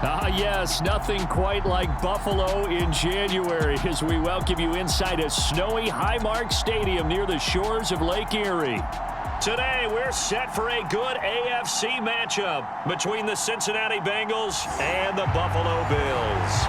Yes, nothing quite like Buffalo in January as we welcome you inside a snowy Highmark Stadium near the shores of Lake Erie. Today, we're set for a good AFC matchup between the Cincinnati Bengals and the Buffalo Bills.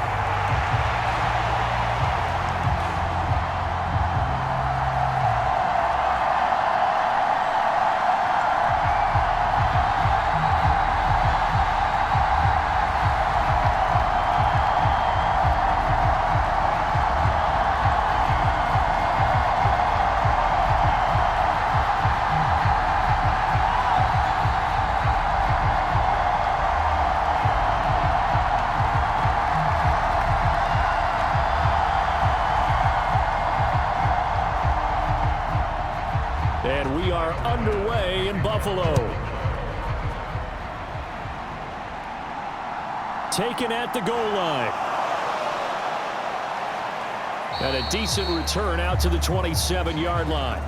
And we are underway in Buffalo. Taken at the goal line. And a decent return out to the 27-yard line.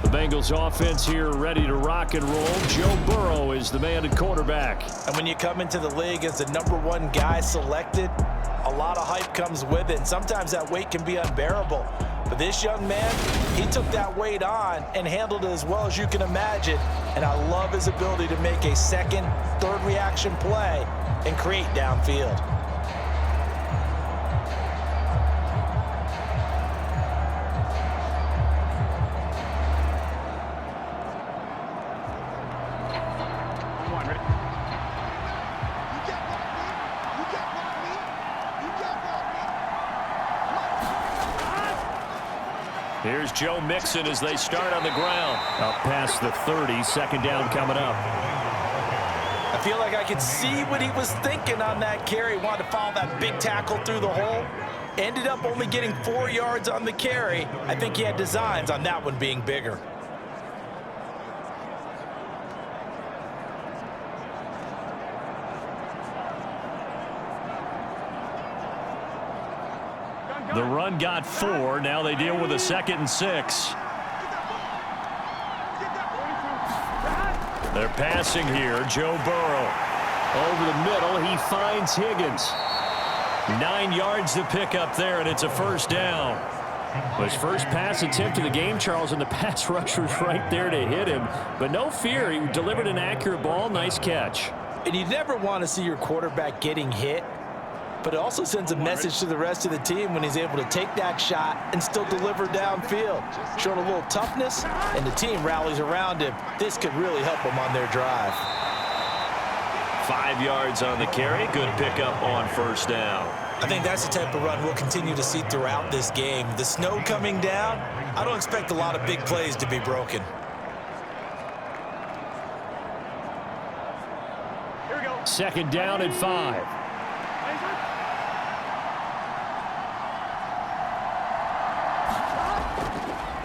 The Bengals offense here ready to rock and roll. Joe Burrow is the man at quarterback. And when you come into the league as the #1 guy selected, a lot of hype comes with it, and sometimes that weight can be unbearable. But this young man, he took that weight on and handled it as well as you can imagine. And I love his ability to make a second, third reaction play and create downfield. Here's Joe Mixon as they start on the ground. Up past the 30, second down coming up. I feel like I could see what he was thinking on that carry. Wanted to follow that big tackle through the hole. Ended up only getting 4 yards on the carry. I think he had designs on that one being bigger. The run got 4. Now they deal with a 2nd and 6. They're passing here. Joe Burrow. Over the middle, he finds Higgins. 9 yards to pick up there, and it's a first down. His first pass attempt of the game, Charles, and the pass rusher was right there to hit him. But no fear, he delivered an accurate ball. Nice catch. And you never want to see your quarterback getting hit. But it also sends a message to the rest of the team when he's able to take that shot and still deliver downfield. Showing a little toughness, and the team rallies around him. This could really help them on their drive. 5 yards on the carry. Good pickup on first down. I think that's the type of run we'll continue to see throughout this game. The snow coming down, I don't expect a lot of big plays to be broken. Here we go. Second down and 5.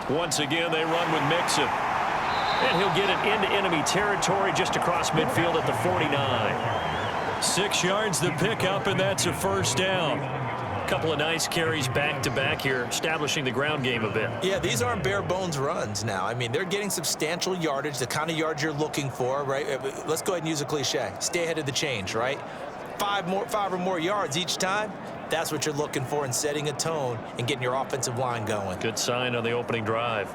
Once again, they run with Mixon. And he'll get it into enemy territory just across midfield at the 49. 6 yards the pickup, and that's a first down. A couple of nice carries back-to-back here, establishing the ground game a bit. Yeah, these aren't bare-bones runs now. I mean, they're getting substantial yardage, the kind of yards you're looking for, right? Let's go ahead and use a cliche. Stay ahead of the change, right? 5 or more yards each time. That's what you're looking for in setting a tone and getting your offensive line going. Good sign on the opening drive.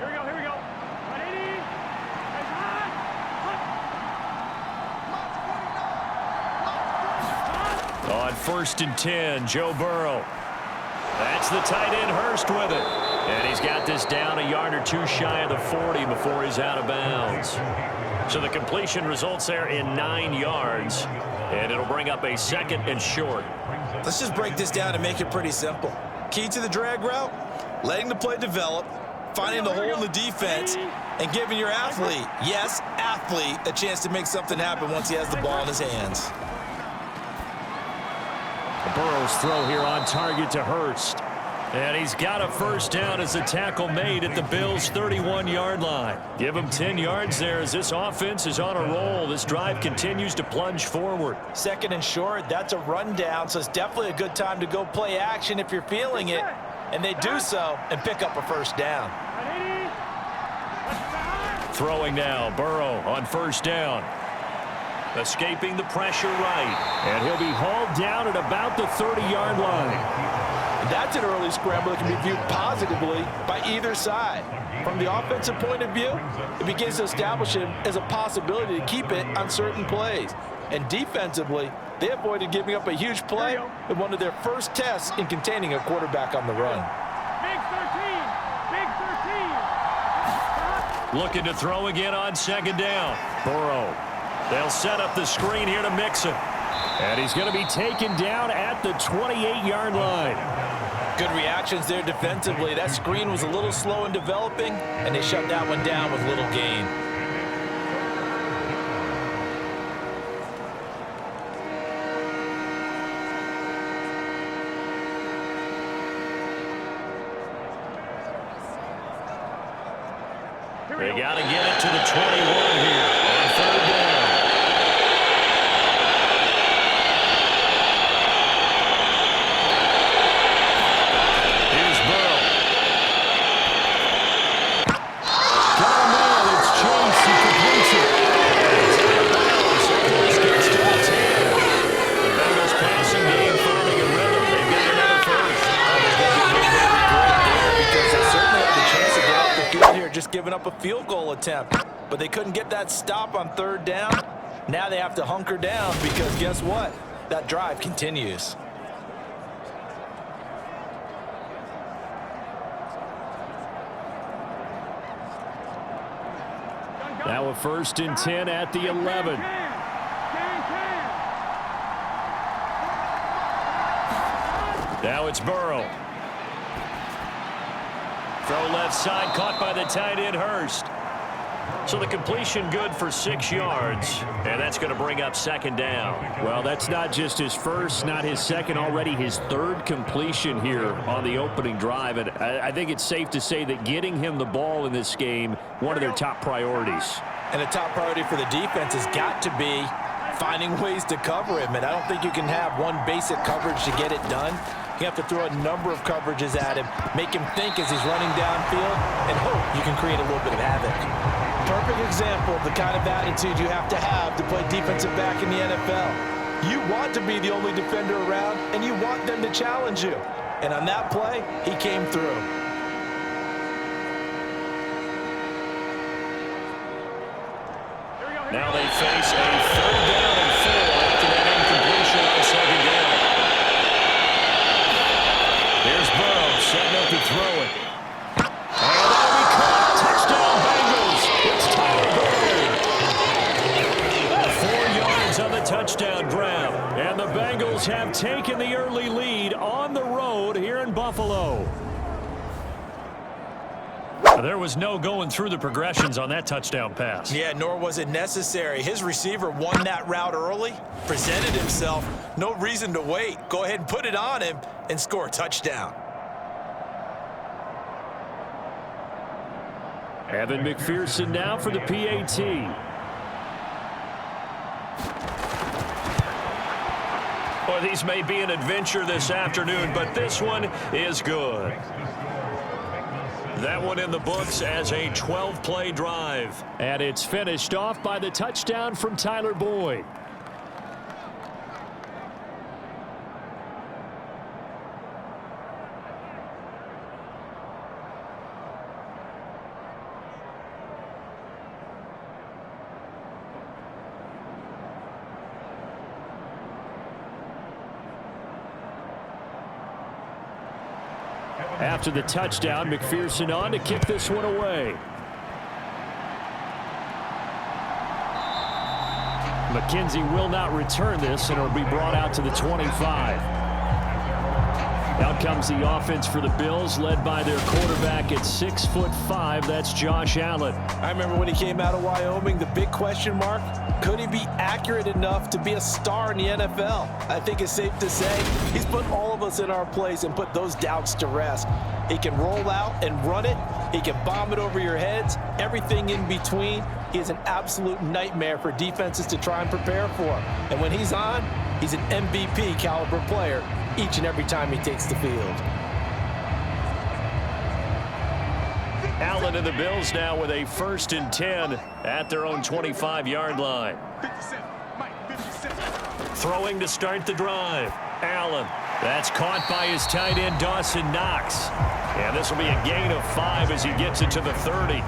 Here we go, here we go. 180. On 1st and 10, Joe Burrow. That's the tight end Hurst with it. And he's got this down a yard or two shy of the 40 before he's out of bounds. So the completion results there in 9 yards. And it'll bring up a 2nd and short. Let's just break this down and make it pretty simple. Key to the drag route, letting the play develop, finding the hole in the defense, and giving your athlete, yes, athlete, a chance to make something happen once he has the ball in his hands. Burrow's throw here on target to Hurst. And he's got a first down as the tackle made at the Bills' 31-yard line. Give him 10 yards there as this offense is on a roll. This drive continues to plunge forward. 2nd and short, that's a rundown, so it's definitely a good time to go play action if you're feeling it. And they do so and pick up a first down. Throwing now, Burrow on first down. Escaping the pressure right. And he'll be hauled down at about the 30-yard line. That's an early scramble that can be viewed positively by either side. From the offensive point of view, it begins to establish him as a possibility to keep it on certain plays. And defensively, they avoided giving up a huge play in one of their first tests in containing a quarterback on the run. Big 13, big 13. Looking to throw again on second down. Burrow. They'll set up the screen here to Mixon. And he's going to be taken down at the 28-yard line. Good reactions there defensively. That screen was a little slow in developing, and they shut that one down with little gain. They got to get it to the 21 here on third down. Here's Burrow. Got him out. It's Chase who completes it. It's out of bounds. This gets to the 10. The Bengals passing game finding a rhythm. They've got another first. There's going to be a big regret there because they certainly had the chance to get off the field here, just giving up a field goal attempt. But they couldn't get that stop on third down. Now they have to hunker down because guess what? That drive continues. Now a 1st and 10 at the 11. Now it's Burrow. Throw left side, caught by the tight end Hurst. So the completion good for 6 yards, and that's going to bring up second down. Well, that's not just his first, not his second, already his third completion here on the opening drive. And I think it's safe to say that getting him the ball in this game, one of their top priorities. And a top priority for the defense has got to be finding ways to cover him. And I don't think you can have one basic coverage to get it done. You have to throw a number of coverages at him, make him think as he's running downfield, and hope you can create a little bit of havoc. Perfect example of the kind of attitude you have to play defensive back in the NFL. You want to be the only defender around, and you want them to challenge you. And on that play, he came through. Now they face a 3rd down and 4 after that incompletion on second down. Here's Burrow setting up to throw it. And that'll be caught. Touchdown Bengals. It's Tyler Boyd. 4 yards on the touchdown grab. And the Bengals have taken the early lead on the road here in Buffalo. There was no going through the progressions on that touchdown pass. Yeah, nor was it necessary. His receiver won that route early, presented himself. No reason to wait. Go ahead and put it on him and score a touchdown. Evan McPherson now for the PAT. Well, these may be an adventure this afternoon, but this one is good. That one in the books as a 12-play drive. And it's finished off by the touchdown from Tyler Boyd. After the touchdown, McPherson on to kick this one away. McKenzie will not return this, and it'll be brought out to the 25. Out comes the offense for the Bills, led by their quarterback at 6'5". That's Josh Allen. I remember when he came out of Wyoming, the big question mark, could he be accurate enough to be a star in the NFL? I think it's safe to say he's put all of us in our place and put those doubts to rest. He can roll out and run it. He can bomb it over your heads. Everything in between. He is an absolute nightmare for defenses to try and prepare for. And when he's on, he's an MVP caliber player each and every time he takes the field. Allen and the Bills now with a 1st and 10 at their own 25-yard line. Throwing to start the drive. Allen. That's caught by his tight end, Dawson Knox. And this will be a gain of 5 as he gets it to the 30.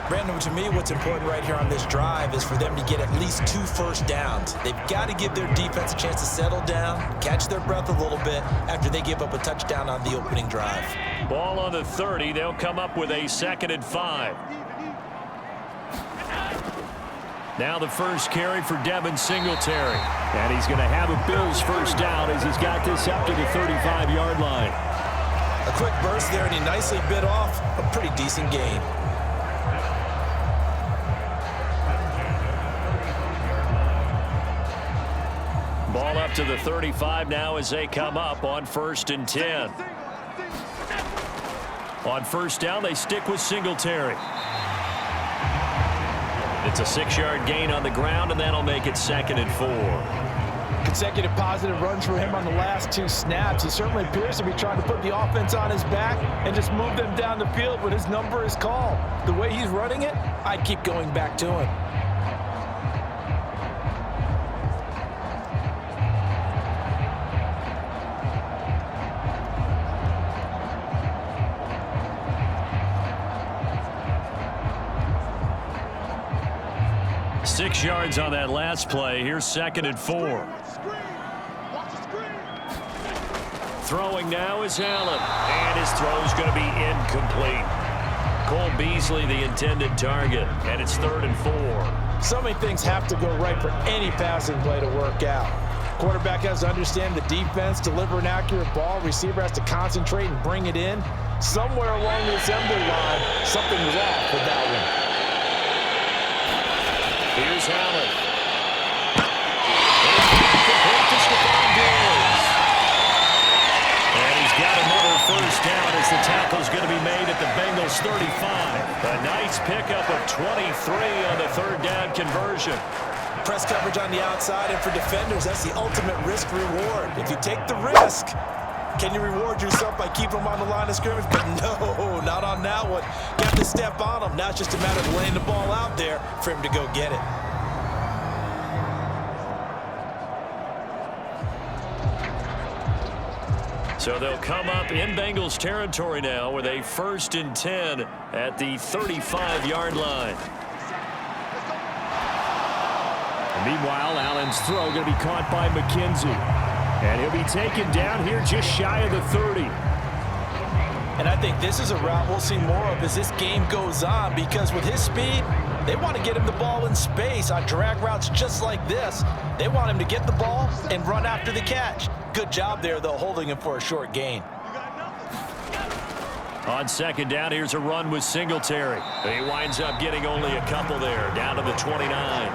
Brandon, to me, what's important right here on this drive is for them to get at least 2 first downs. They've got to give their defense a chance to settle down, catch their breath a little bit after they give up a touchdown on the opening drive. Ball on the 30. They'll come up with a 2nd and 5. Now the first carry for Devin Singletary. And he's going to have a Bills first down as he's got this up to the 35-yard line. A quick burst there, and he nicely bit off a pretty decent gain. Ball up to the 35 now as they come up on 1st and 10. On first down, they stick with Singletary. It's a 6-yard gain on the ground, and that'll make it 2nd and 4. Consecutive positive runs for him on the last 2 snaps. He certainly appears to be trying to put the offense on his back and just move them down the field when his number is called. The way he's running it, I'd keep going back to him. Six yards on that last play. Here's 2nd and 4. Throwing now is Allen. And his throw is going to be incomplete. Cole Beasley, the intended target. And it's 3rd and 4. So many things have to go right for any passing play to work out. Quarterback has to understand the defense, deliver an accurate ball. Receiver has to concentrate and bring it in. Somewhere along the assembly line, something was off with that one. Here's Allen. And he's got another first down as the tackle's going to be made at the Bengals 35. A nice pickup of 23 on the 3rd down conversion. Press coverage on the outside, and for defenders, that's the ultimate risk-reward. If you take the risk, can you reward yourself by keeping them on the line of scrimmage? But no, not on that one. Got to step on them. Now it's just a matter of laying the ball out there for him to go get it. So they'll come up in Bengals territory now with a 1st and 10 at the 35-yard line. And meanwhile, Allen's throw going to be caught by McKenzie. And he'll be taken down here just shy of the 30. And I think this is a route we'll see more of as this game goes on, because with his speed, they want to get him the ball in space on drag routes just like this. They want him to get the ball and run after the catch. Good job there, though, holding him for a short gain. On 2nd down, here's a run with Singletary. He winds up getting only a couple there, down to the 29.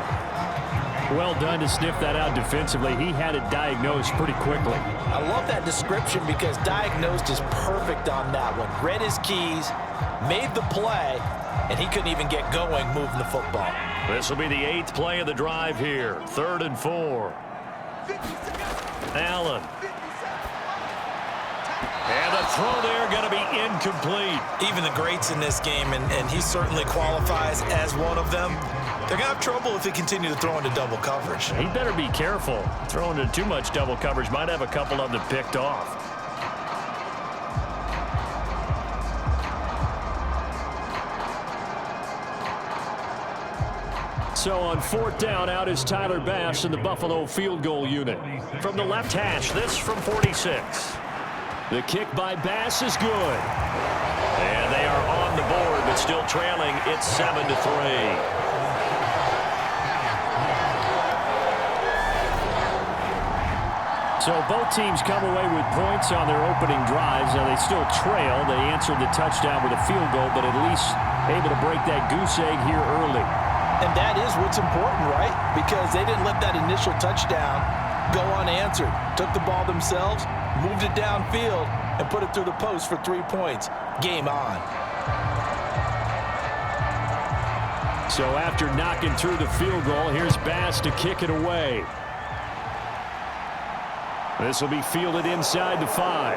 Well done to sniff that out defensively. He had it diagnosed pretty quickly. I love that description because diagnosed is perfect on that one. Read his keys, made the play, and he couldn't even get going moving the football. This will be the 8th play of the drive here. 3rd and 4. Allen. And the throw there going to be incomplete. Even the greats in this game, and he certainly qualifies as one of them, they're going to have trouble if they continue to throw into double coverage. He better be careful. Throwing into too much double coverage might have a couple of them picked off. So on 4th down, out is Tyler Bass in the Buffalo field goal unit. From the left hash, this from 46. The kick by Bass is good. And they are on the board, but still trailing. It's 7-3. So both teams come away with points on their opening drives. Now they still trail. They answered the touchdown with a field goal, but at least able to break that goose egg here early. And that is what's important, right? Because they didn't let that initial touchdown go unanswered. Took the ball themselves, moved it downfield, and put it through the post for 3 points. Game on. So after knocking through the field goal, here's Bass to kick it away. This will be fielded inside the 5.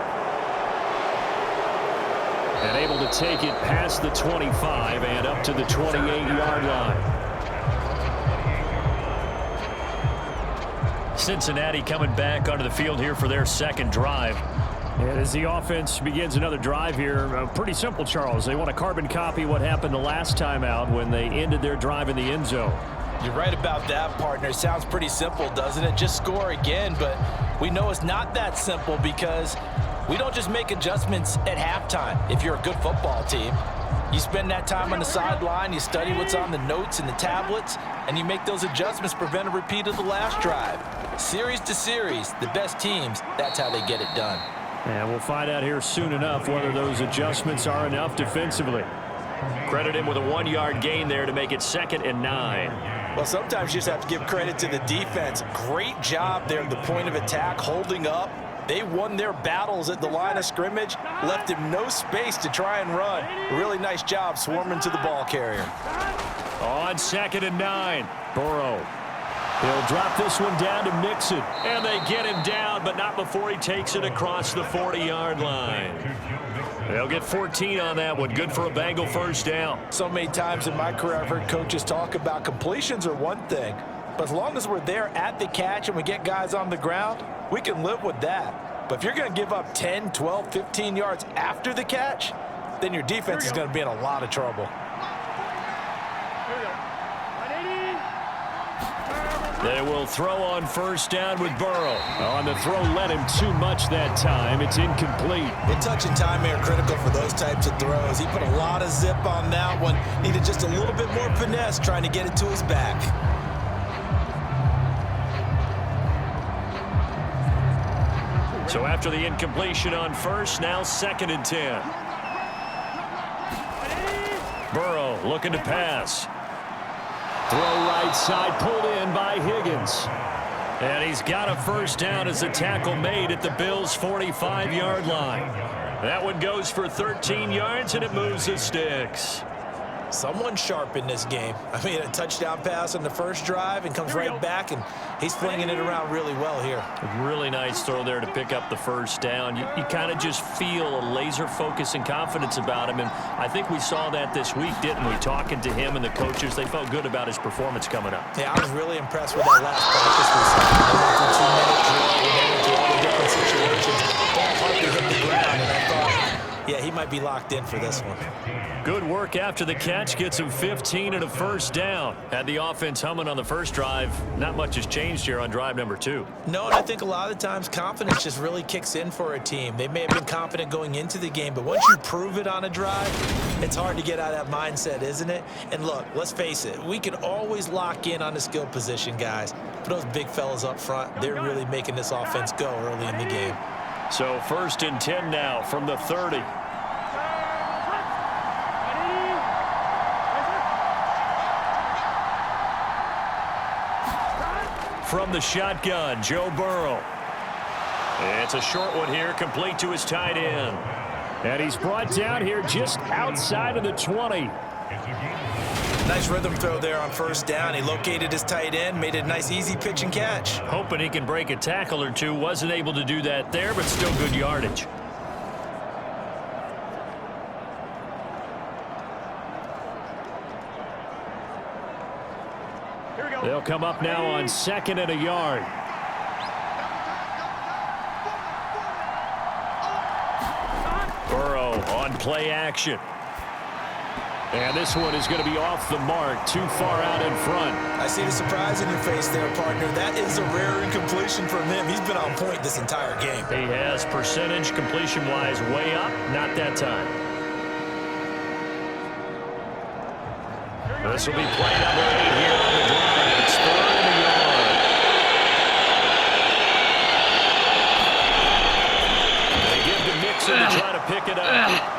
And able to take it past the 25 and up to the 28-yard line. Cincinnati coming back onto the field here for their second drive. And as the offense begins another drive here, pretty simple, Charles. They want to carbon copy what happened the last time out when they ended their drive in the end zone. You're right about that, partner. It sounds pretty simple, doesn't it? Just score again, but we know it's not that simple because we don't just make adjustments at halftime. If you're a good football team, you spend that time on the sideline, you study what's on the notes and the tablets, and you make those adjustments, prevent a repeat of the last drive. Series to series, the best teams, that's how they get it done. And we'll find out here soon enough whether those adjustments are enough defensively. Credit him with a 1-yard gain there to make it 2nd and 9. Well, sometimes you just have to give credit to the defense. Great job there at the point of attack, holding up. They won their battles at the line of scrimmage, left him no space to try and run. A really nice job swarming to the ball carrier. On 2nd and 9, Burrow. He'll drop this one down to Mixon. And they get him down, but not before he takes it across the 40-yard line. They'll get 14 on that one. Good for a Bengal first down. So many times in my career I've heard coaches talk about completions are one thing, but as long as we're there at the catch and we get guys on the ground, we can live with that. But if you're going to give up 10, 12, 15 yards after the catch, then your defense is going to be in a lot of trouble. They will throw on first down with Burrow. On the throw, led him too much that time. It's incomplete. The touch and time are critical for those types of throws. He put a lot of zip on that one. Needed just a little bit more finesse trying to get it to his back. So after the incompletion on first, now 2nd and 10. Burrow looking to pass. Throw right side, pulled in by Higgins. And he's got a first down as the tackle made at the Bills' 45-yard line. That one goes for 13 yards, and it moves the sticks. Someone sharp in this game. I mean, a touchdown pass on the first drive and comes right back, and he's flinging it around really well here. A really nice throw there to pick up the first down. You kind of just feel a laser focus and confidence about him, and I think we saw that this week, didn't we? Talking to him and the coaches, they felt good about his performance coming up. Yeah, I was really impressed with that last practice we saw. They went through 2-minute drill, and they went through all the different situations. Ball hardly hit the ground, and I thought, yeah, he might be locked in for this one. Good work after the catch. Gets him 15 and a first down. Had the offense humming on the first drive. Not much has changed here on drive number 2. No, and I think a lot of the times confidence just really kicks in for a team. They may have been confident going into the game, but once you prove it on a drive, it's hard to get out of that mindset, isn't it? And look, let's face it, we can always lock in on the skill position, guys. But those big fellas up front, they're really making this offense go early in the game. So 1st and 10 now from the 30. From the shotgun, Joe Burrow. It's a short one here, complete to his tight end. And he's brought down here just outside of the 20. Nice rhythm throw there on first down. He located his tight end, made it a nice easy pitch and catch. Hoping he can break a tackle or two. Wasn't able to do that there, but still good yardage. They'll come up now on 2nd and a yard. Burrow on play action. And this one is going to be off the mark, too far out in front. I see the surprise in your face there, partner. That is a rare incompletion from him. He's been on point this entire game. He has percentage completion-wise way up, not that time. This will be play number 8 here on the drive. It's 3rd and a yard. They give to Mixon to try to pick it up.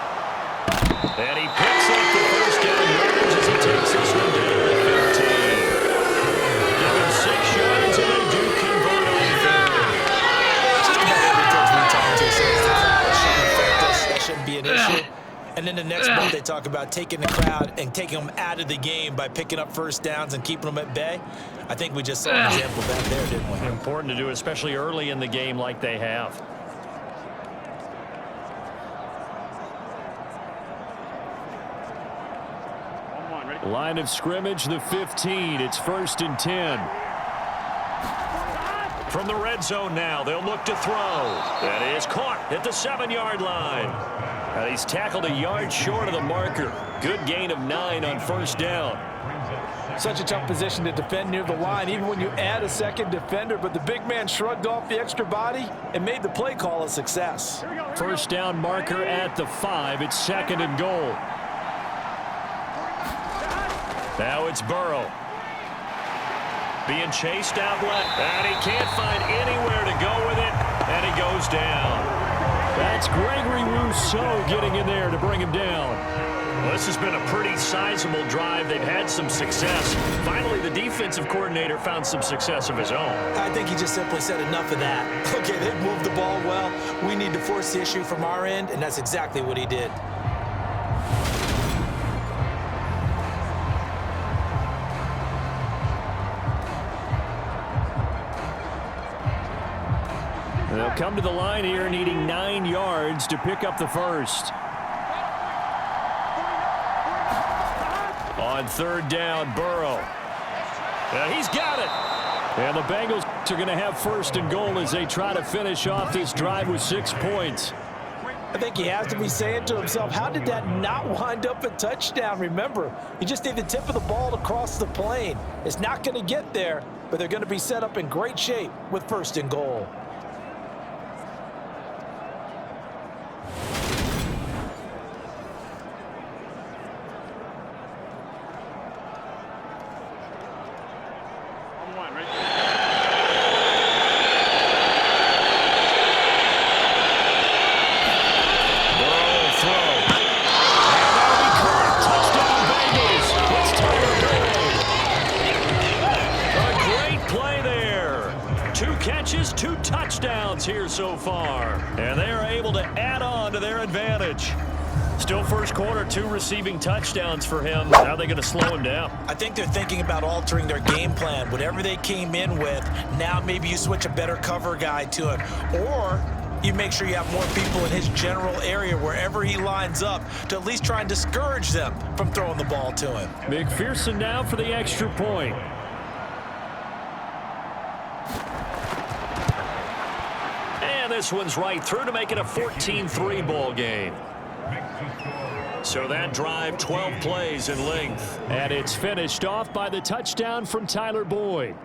And he picks up the first down yards as he takes this one down to 15. Give him 6 yards, and they do convert on 3rd. Just about every coach we talk to says the crowd shouldn't affect us. That shouldn't be an issue. And then the next month they talk about taking the crowd and taking them out of the game by picking up first downs and keeping them at bay. I think we just saw an example of that there, didn't we? Important to do, especially early in the game like they have. Line of scrimmage, the 15. It's 1st and 10. From the red zone now, they'll look to throw. That is caught at the 7-yard line. And he's tackled a yard short of the marker. Good gain of 9 on 1st down. Such a tough position to defend near the line, even when you add a second defender, but the big man shrugged off the extra body and made the play call a success. 1st down marker at the 5. It's 2nd and goal. Now it's Burrow. Being chased out left, and he can't find anywhere to go with it, and he goes down. That's Gregory Rousseau getting in there to bring him down. Well, this has been a pretty sizable drive. They've had some success. Finally, the defensive coordinator found some success of his own. I think he just simply said enough of that. Okay, they've moved the ball well. We need to force the issue from our end, and that's exactly what he did. They'll come to the line here needing 9 yards to pick up the first. On 3rd down, Burrow. He's got it. And the Bengals are going to have 1st and goal as they try to finish off this drive with 6 points. I think he has to be saying to himself, how did that not wind up a touchdown? Remember, you just need the tip of the ball to cross the plane. It's not going to get there, but they're going to be set up in great shape with 1st and goal. Here so far, and they are able to add on to their advantage. Still first quarter, 2 receiving touchdowns for him. How are they going to slow him down? I think they're thinking about altering their game plan. Whatever they came in with, now maybe you switch a better cover guy to him, or you make sure you have more people in his general area wherever he lines up to at least try and discourage them from throwing the ball to him. McPherson now for the extra point. This one's right through to make it a 14-3 ball game. So that drive, 12 plays in length. And it's finished off by the touchdown from Tyler Boyd.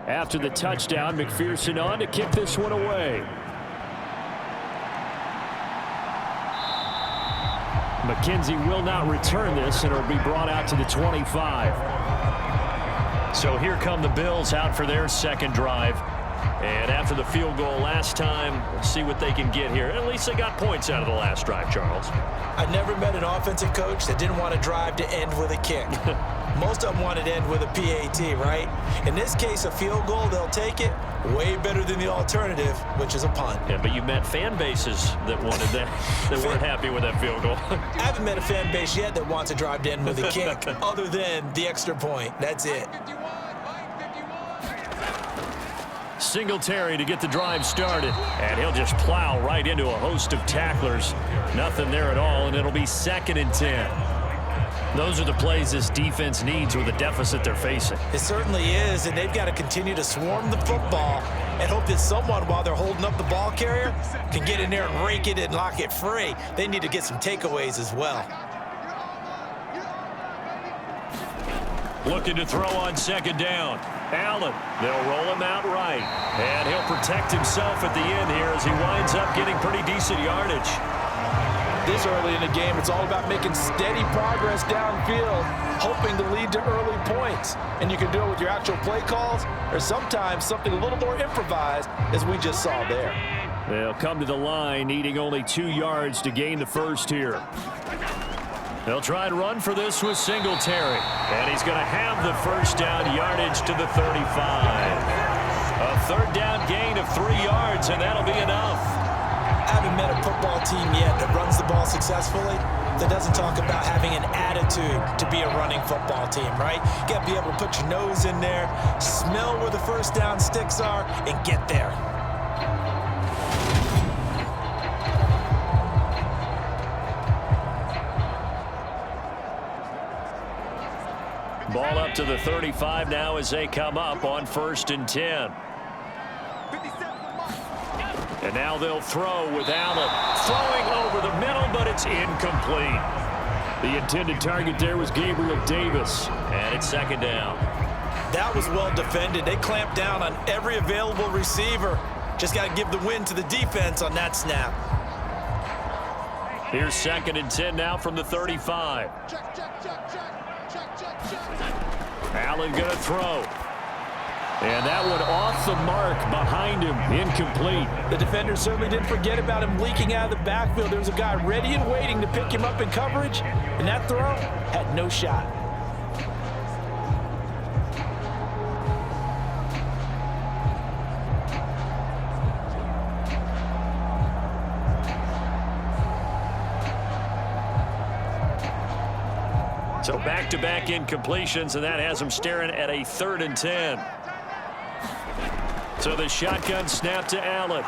After the touchdown, McPherson on to kick this one away. McKenzie will not return this, and it'll be brought out to the 25. So here come the Bills out for their second drive. And after the field goal last time, we'll see what they can get here. At least they got points out of the last drive, Charles. I never met an offensive coach that didn't want a drive to end with a kick. Most of them wanted to end with a PAT, right? In this case, a field goal, they'll take it. Way better than the alternative, which is a punt. Yeah, but you met fan bases that wanted that, that weren't happy with that field goal. I haven't met a fan base yet that wants a drive to end with a kick, other than the extra point. That's it. Singletary to get the drive started, and he'll just plow right into a host of tacklers. Nothing there at all, and it'll be 2nd and 10. Those are the plays this defense needs with the deficit they're facing. It certainly is, and they've got to continue to swarm the football and hope that someone, while they're holding up the ball carrier, can get in there and rake it and lock it free. They need to get some takeaways as well. Looking to throw on 2nd down. Allen, they'll roll him out right. And he'll protect himself at the end here as he winds up getting pretty decent yardage. This early in the game, it's all about making steady progress downfield, hoping to lead to early points. And you can do it with your actual play calls or sometimes something a little more improvised, as we just saw there. They'll come to the line, needing only 2 yards to gain the first here. They'll try and run for this with Singletary. And he's going to have the first down, yardage to the 35. A third down gain of 3 yards, and that'll be enough. I haven't met a football team yet that runs the ball successfully that doesn't talk about having an attitude to be a running football team, right? You got to be able to put your nose in there, smell where the first down sticks are, and get there. Ball up to the 35 now as they come up on 1st and 10. And now they'll throw with Allen. Throwing over the middle, but it's incomplete. The intended target there was Gabriel Davis. And it's 2nd down. That was well defended. They clamped down on every available receiver. Just got to give the win to the defense on that snap. Here's 2nd and 10 now from the 35. Allen going to throw. And that one off the mark behind him. Incomplete. The defender certainly didn't forget about him leaking out of the backfield. There was a guy ready and waiting to pick him up in coverage, and that throw had no shot. So back-to-back incompletions, and that has him staring at a 3rd and 10. So the shotgun snap to Allen.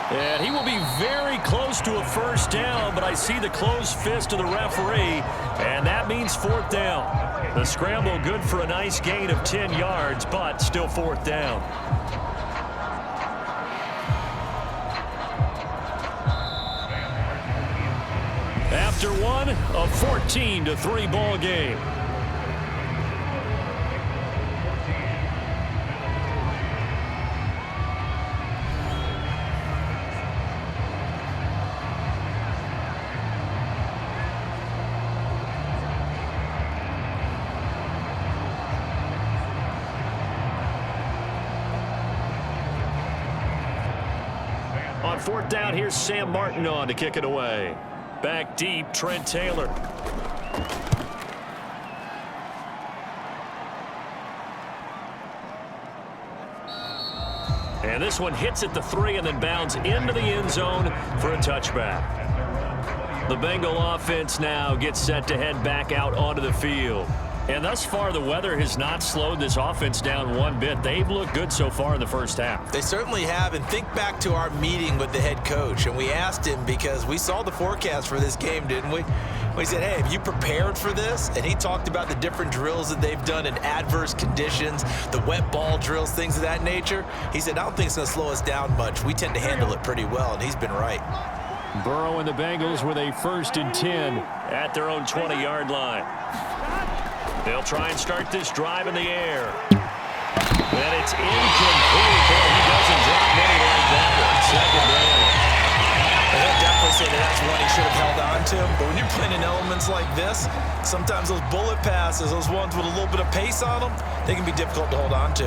And he will be very close to a 1st down, but I see the closed fist of the referee, and that means 4th down. The scramble good for a nice gain of 10 yards, but still 4th down. After one, a 14-3 ball game. On 4th down, here's Sam Martin on to kick it away. Back deep, Trent Taylor. And this one hits at the 3 and then bounds into the end zone for a touchback. The Bengal offense now gets set to head back out onto the field. And thus far, the weather has not slowed this offense down one bit. They've looked good so far in the first half. They certainly have. And think back to our meeting with the head coach. And we asked him because we saw the forecast for this game, didn't we? We said, hey, have you prepared for this? And he talked about the different drills that they've done in adverse conditions, the wet ball drills, things of that nature. He said, I don't think it's going to slow us down much. We tend to handle it pretty well, and he's been right. Burrow and the Bengals with a 1st and 10 at their own 20-yard line. They'll try and start this drive in the air. And it's incomplete. Boy, he doesn't drop many like that one. 2nd down. I'll definitely say that's one he should have held on to. But when you're playing in elements like this, sometimes those bullet passes, those ones with a little bit of pace on them, they can be difficult to hold on to.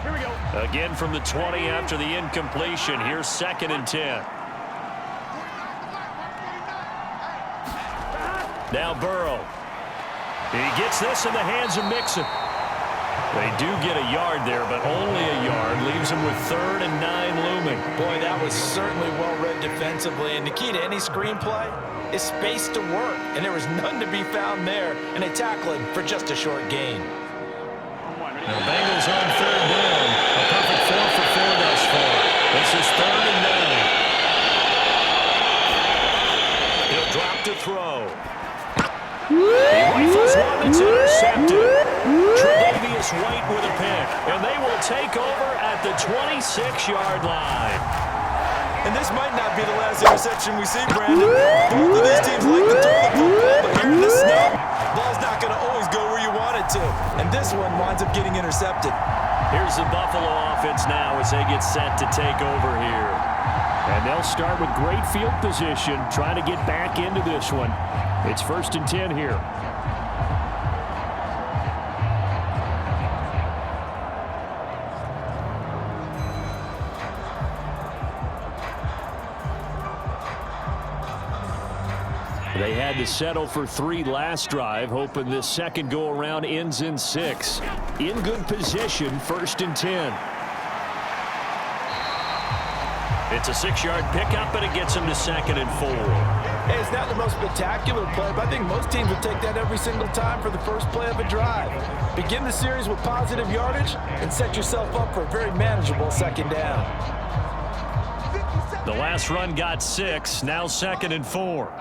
Here we go. Again from the 20 after the incompletion. Here's 2nd and 10. Now Burrow. He gets this in the hands of Mixon. They do get a yard there, but only a yard. Leaves him with 3rd and 9 looming. Boy, that was certainly well-read defensively. And the key to any screenplay is space to work. And there was none to be found there. And they tackle him for just a short gain. The Bengals on 3rd down. A perfect 4 for 4 thus far. This is 3rd and 9. He'll drop to throw. He rifles one that's intercepted. Tre'Davious White with a pick. And they will take over at the 26-yard line. And this might not be the last interception we see, Brandon. Both of these teams like to throw the football, but here in the snow, ball's not going to always go where you want it to. And this one winds up getting intercepted. Here's the Buffalo offense now as they get set to take over here. And they'll start with great field position, trying to get back into this one. It's 1st and 10 here. They had to settle for 3 last drive, hoping this second go-around ends in 6. In good position, 1st and 10. It's a 6-yard pickup, and it gets him to 2nd and 4. Hey, it's not the most spectacular play, but I think most teams would take that every single time for the first play of a drive. Begin the series with positive yardage and set yourself up for a very manageable 2nd down. The last run got 6, now 2nd and 4.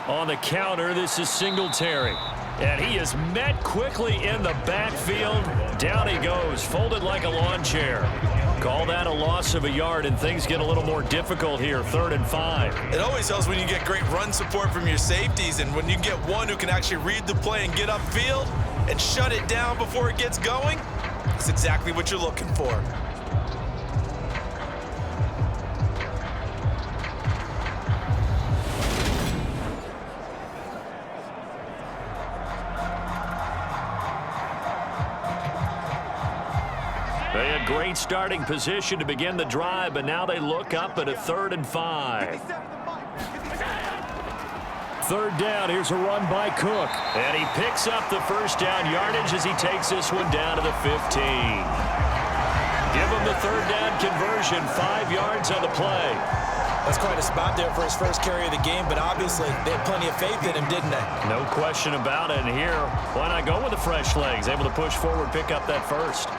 On the counter, this is Singletary. And he is met quickly in the backfield. Down he goes, folded like a lawn chair. Call that a loss of a yard, and things get a little more difficult here, 3rd and 5. It always helps when you get great run support from your safeties, and when you get one who can actually read the play and get upfield and shut it down before it gets going, that's exactly what you're looking for. They had great starting position to begin the drive, but now they look up at a 3rd and 5. 3rd down, here's a run by Cook. And he picks up the 1st down yardage as he takes this one down to the 15. Give him the 3rd down conversion, 5 yards on the play. That's quite a spot there for his first carry of the game, but obviously they had plenty of faith in him, didn't they? No question about it. And here, why not go with the fresh legs? Able to push forward, pick up that 1st.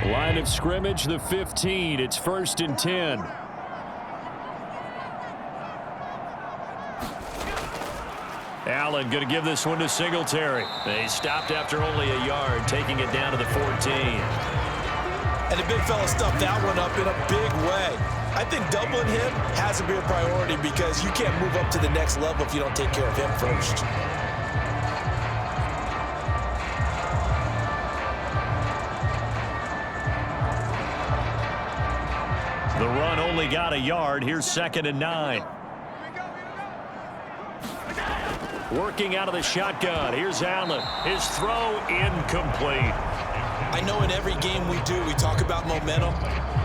Line of scrimmage, the 15. It's 1st and 10. Allen going to give this one to Singletary. He stopped after only a yard, taking it down to the 14. And the big fella stuffed that one up in a big way. I think doubling him has to be a priority because you can't move up to the next level if you don't take care of him first. The run only got a yard. Here's 2nd and 9. Working out of the shotgun. Here's Allen. His throw incomplete. I know in every game we do, we talk about momentum.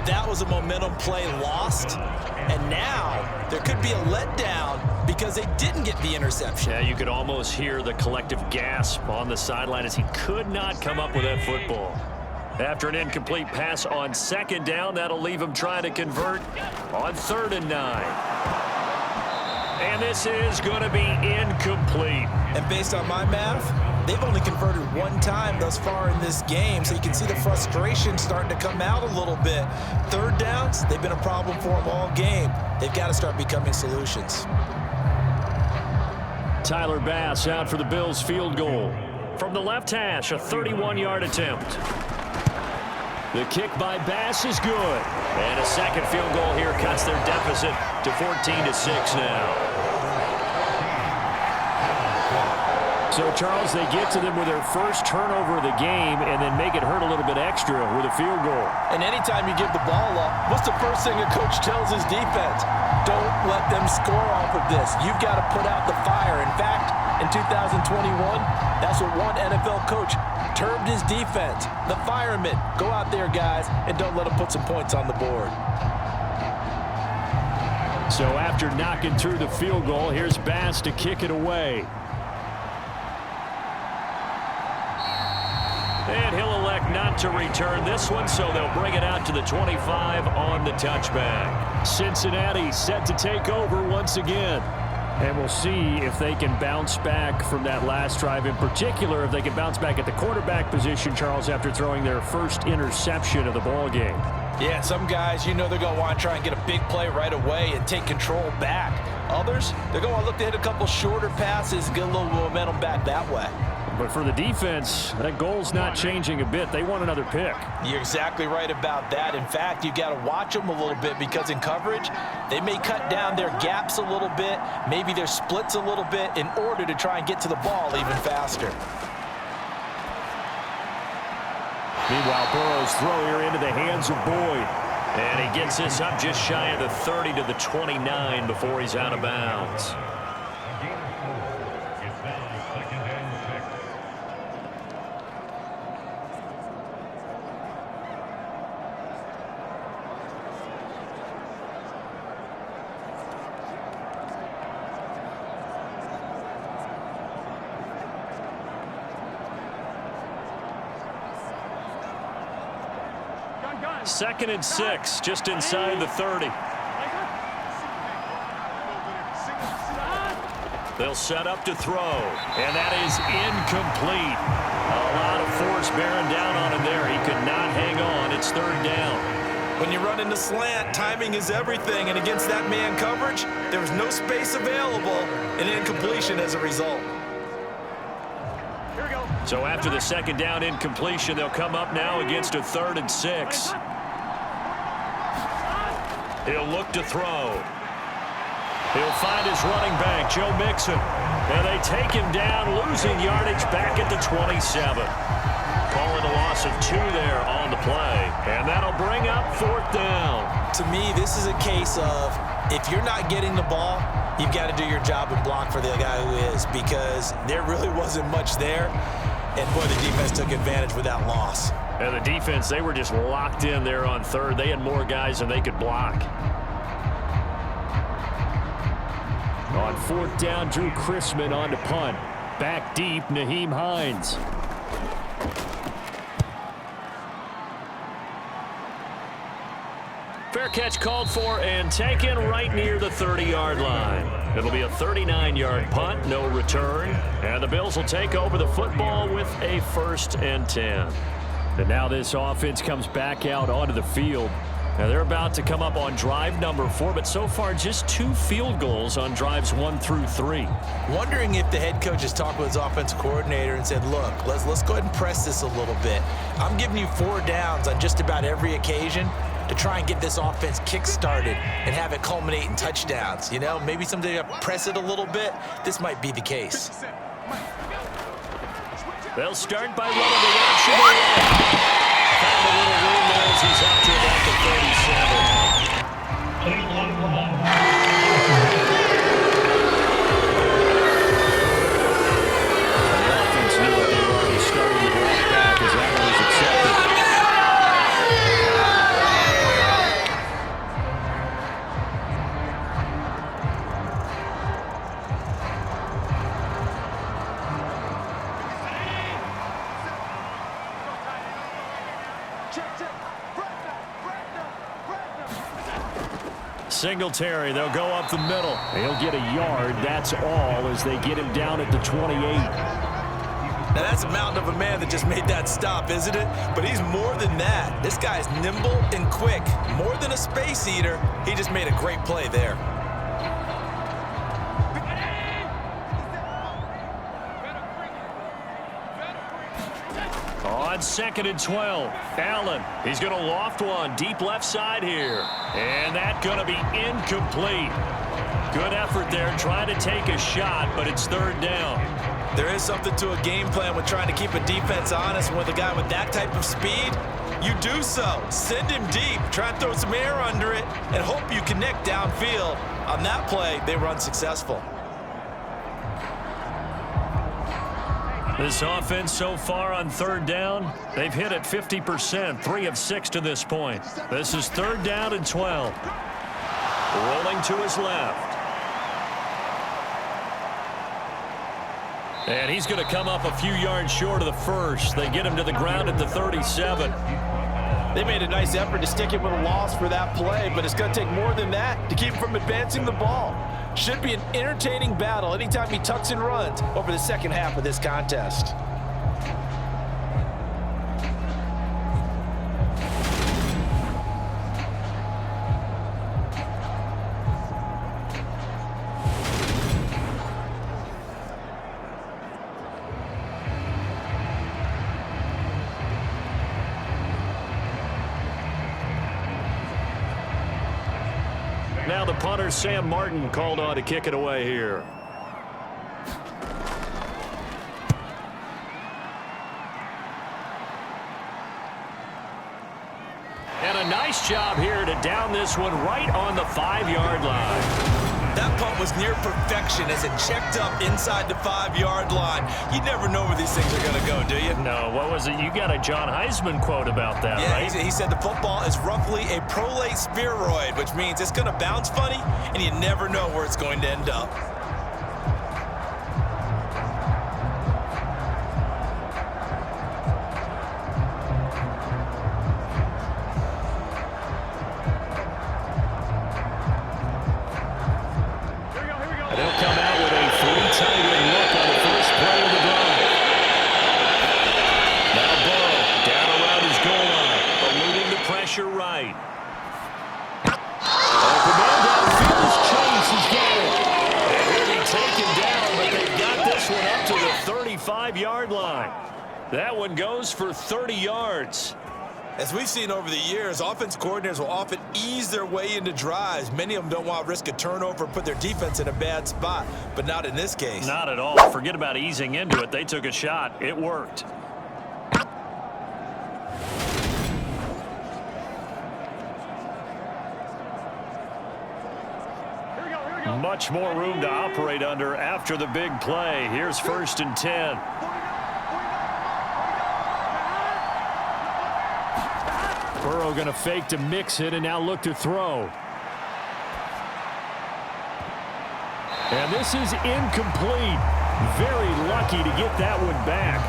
That was a momentum play lost. And now there could be a letdown because they didn't get the interception. Yeah, you could almost hear the collective gasp on the sideline as he could not come up with that football. After an incomplete pass on 2nd down, that'll leave him trying to convert on 3rd and 9. And this is going to be incomplete. And based on my math, they've only converted 1 time thus far in this game, so you can see the frustration starting to come out a little bit. 3rd downs, they've been a problem for them all game. They've got to start becoming solutions. Tyler Bass out for the Bills field goal. From the left hash, a 31-yard attempt. The kick by Bass is good. And a second field goal here cuts their deficit to 14-6 now. So, Charles, they get to them with their first turnover of the game and then make it hurt a little bit extra with a field goal. And anytime you give the ball up, what's the first thing a coach tells his defense? Don't let them score off of this. You've got to put out the fire. In fact, in 2021, that's what one NFL coach termed his defense. The firemen. Go out there, guys, and don't let them put some points on the board. So after knocking through the field goal, here's Bass to kick it away. And he'll elect not to return this one, so they'll bring it out to the 25 on the touchback. Cincinnati set to take over once again. And we'll see if they can bounce back from that last drive. In particular, if they can bounce back at the quarterback position, Charles, after throwing their first interception of the ball game. Yeah, some guys, you know they're going to want to try and get a big play right away and take control back. Others, they're going to look to hit a couple shorter passes and get a little momentum back that way. But for the defense, that goal's not changing a bit. They want another pick. You're exactly right about that. In fact, you've got to watch them a little bit because in coverage, they may cut down their gaps a little bit, maybe their splits a little bit in order to try and get to the ball even faster. Meanwhile, Burrow's throw here into the hands of Boyd. And he gets this up just shy of the 30 to the 29 before he's out of bounds. Second and 6, just inside the 30. They'll set up to throw, and that is incomplete. A lot of force bearing down on him there. He could not hang on. It's third down. When you run into slant, timing is everything, and against that man coverage, there was no space available, and incompletion as a result. So after the second down incompletion, they'll come up now against a 3rd and 6. He'll look to throw. He'll find his running back, Joe Mixon. And they take him down, losing yardage back at the 27. Calling a loss of 2 there on the play. And that'll bring up 4th down. To me, this is a case of if you're not getting the ball, you've got to do your job and block for the guy who is, because there really wasn't much there. And, boy, the defense took advantage with that loss. And the defense, they were just locked in there on 3rd. They had more guys than they could block. On 4th down, Drew Chrisman on to punt. Back deep, Nyheim Hines. Fair catch called for and taken right near the 30-yard line. It'll be a 39-yard punt, no return. And the Bills will take over the football with a 1st and 10. And now this offense comes back out onto the field. Now they're about to come up on drive number 4, but so far just 2 field goals on drives 1 through 3. Wondering if the head coach has talked with his offensive coordinator and said, look, let's go ahead and press this a little bit. I'm giving you 4 downs on just about every occasion to try and get this offense kick-started and have it culminate in touchdowns. You know, maybe someday you press it a little bit. This might be the case. They'll start by running the option away. Found a little room there as he's up to about the 37. The offense knew that they were already starting to walk back as that one was accepted. Singletary, they'll go up the middle. He'll get a yard. That's all as they get him down at the 28. Now, that's a mountain of a man that just made that stop, isn't it? But he's more than that. This guy's nimble and quick. More than a space eater, he just made a great play there. On 2nd and 12, Allen, he's going to loft one deep left side here. And that's going to be incomplete. Good effort there, trying to take a shot, but it's 3rd down. There is something to a game plan with trying to keep a defense honest. With a guy with that type of speed, you do so. Send him deep, try and throw some air under it, and hope you connect downfield. On that play, they were unsuccessful. This offense so far on 3rd down, they've hit it 50%, 3 of 6 to this point. This is 3rd down and 12. Rolling to his left. And he's going to come up a few yards short of the first. They get him to the ground at the 37. They made a nice effort to stick him with a loss for that play, but it's going to take more than that to keep him from advancing the ball. Should be an entertaining battle anytime he tucks and runs over the second half of this contest. Now the punter, Sam Martin, called on to kick it away here. And a nice job here to down this one right on the 5-yard line. That punt was near perfection as it checked up inside the 5-yard line. You never know where these things are going to go, do you? No, what was it? You got a John Heisman quote about that, yeah, right? He said the football is roughly a prolate spheroid, which means it's going to bounce funny, and you never know where it's going to end up. Right. Open man downfield as Chase has got it. And he'll be taken down, but they've got this one up to the 35-yard line. That one goes for 30 yards. As we've seen over the years, offense coordinators will often ease their way into drives. Many of them don't want to risk a turnover and put their defense in a bad spot, but not in this case. Not at all. Forget about easing into it. They took a shot. It worked. Much more room to operate under after the big play. Here's 1st and 10. Burrow going to fake to mix it and now look to throw. And this is incomplete. Very lucky to get that one back.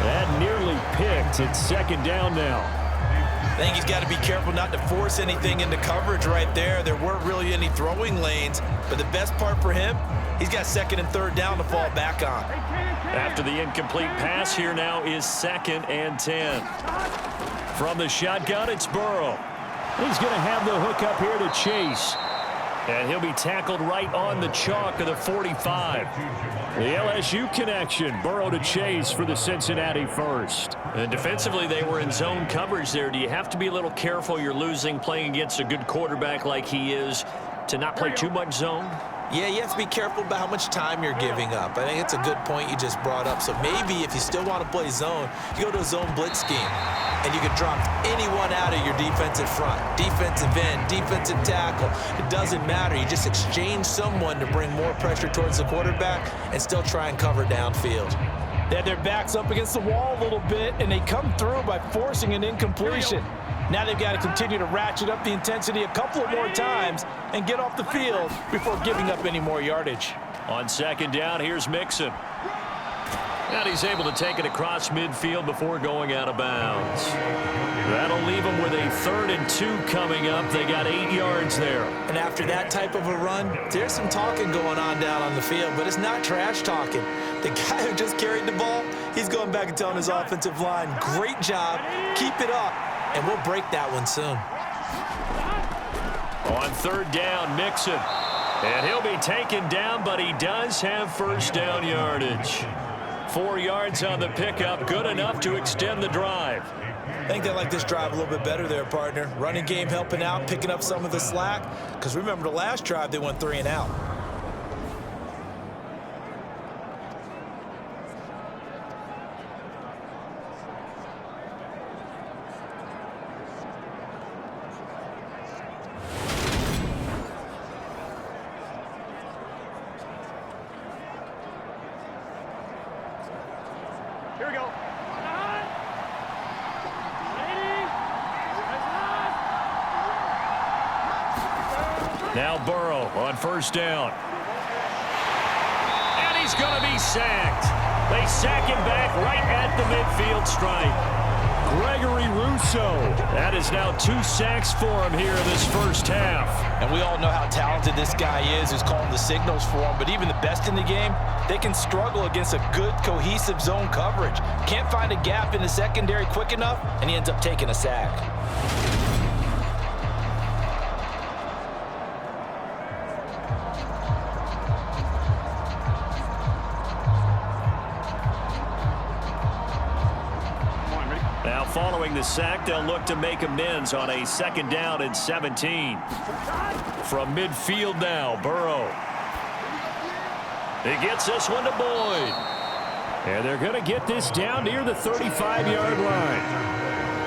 That nearly picked. It's 2nd down now. I think he's got to be careful not to force anything into coverage right there. There weren't really any throwing lanes, but the best part for him, he's got 2nd and 3rd down to fall back on. After the incomplete pass, here now is 2nd and 10. From the shotgun, it's Burrow. He's going to have the hook up here to Chase. And he'll be tackled right on the chalk of the 45. The LSU connection, Burrow to Chase for the Cincinnati first. And defensively, they were in zone coverage there. Do you have to be a little careful? You're losing, playing against a good quarterback like he is, to not play too much zone? Yeah, you have to be careful about how much time you're giving up. I think it's a good point you just brought up. So maybe if you still want to play zone, you go to a zone blitz scheme, and you can drop anyone out of your defensive front, defensive end, defensive tackle. It doesn't matter. You just exchange someone to bring more pressure towards the quarterback and still try and cover downfield. They had their backs up against the wall a little bit, and they come through by forcing an incompletion. Now they've got to continue to ratchet up the intensity a couple of more times and get off the field before giving up any more yardage. On 2nd down, here's Mixon. And he's able to take it across midfield before going out of bounds. That'll leave them with a 3rd and 2 coming up. They got 8 yards there. And after that type of a run, there's some talking going on down on the field, but it's not trash talking. The guy who just carried the ball, he's going back and telling his offensive line, great job, keep it up, and we'll break that one soon. On 3rd down, Mixon. And he'll be taken down, but he does have 1st down yardage. 4 yards on the pickup, good enough to extend the drive. I think they like this drive a little bit better there, partner. Running game helping out, picking up some of the slack. Because remember, the last drive, they went 3 and out. Here we go. Now Burrow on 1st down. And he's going to be sacked. They sack him back right at the midfield stripe. Gregory Rousseau. That is now 2 sacks for him here in this 1st half. And we all know how talented this guy is who's calling the signals for him. But even the best in the game, they can struggle against a good, cohesive zone coverage. Can't find a gap in the secondary quick enough, and he ends up taking a sack. following the sack, they'll look to make amends on a 2nd down and 17. From midfield now, Burrow. He gets this one to Boyd. And they're going to get this down near the 35-yard line.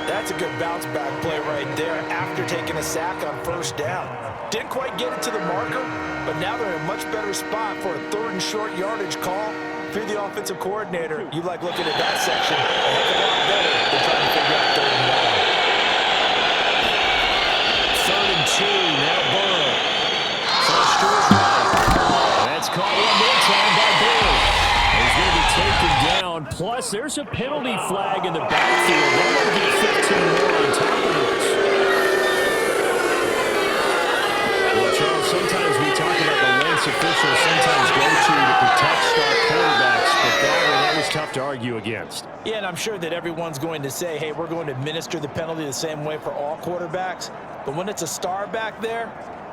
That's a good bounce back play right there after taking a sack on 1st down. Didn't quite get it to the marker, but now they're in a much better spot for a 3rd and short yardage call. If you're the offensive coordinator, you like looking at that section a heck of a lot better than trying to figure out 3rd and 1. 3rd and 2, now Burrow. Flush to his right. That's caught one more time by Burrow. He's going to be taken down. Plus, there's a penalty flag in the backfield. They're going to get 15 more on top of this. Well, Charles, sometimes we talk about the lengths officials sometimes go to protect star quarterbacks, but that was tough to argue against. Yeah, and I'm sure that everyone's going to say, hey, we're going to administer the penalty the same way for all quarterbacks. But when it's a star back there,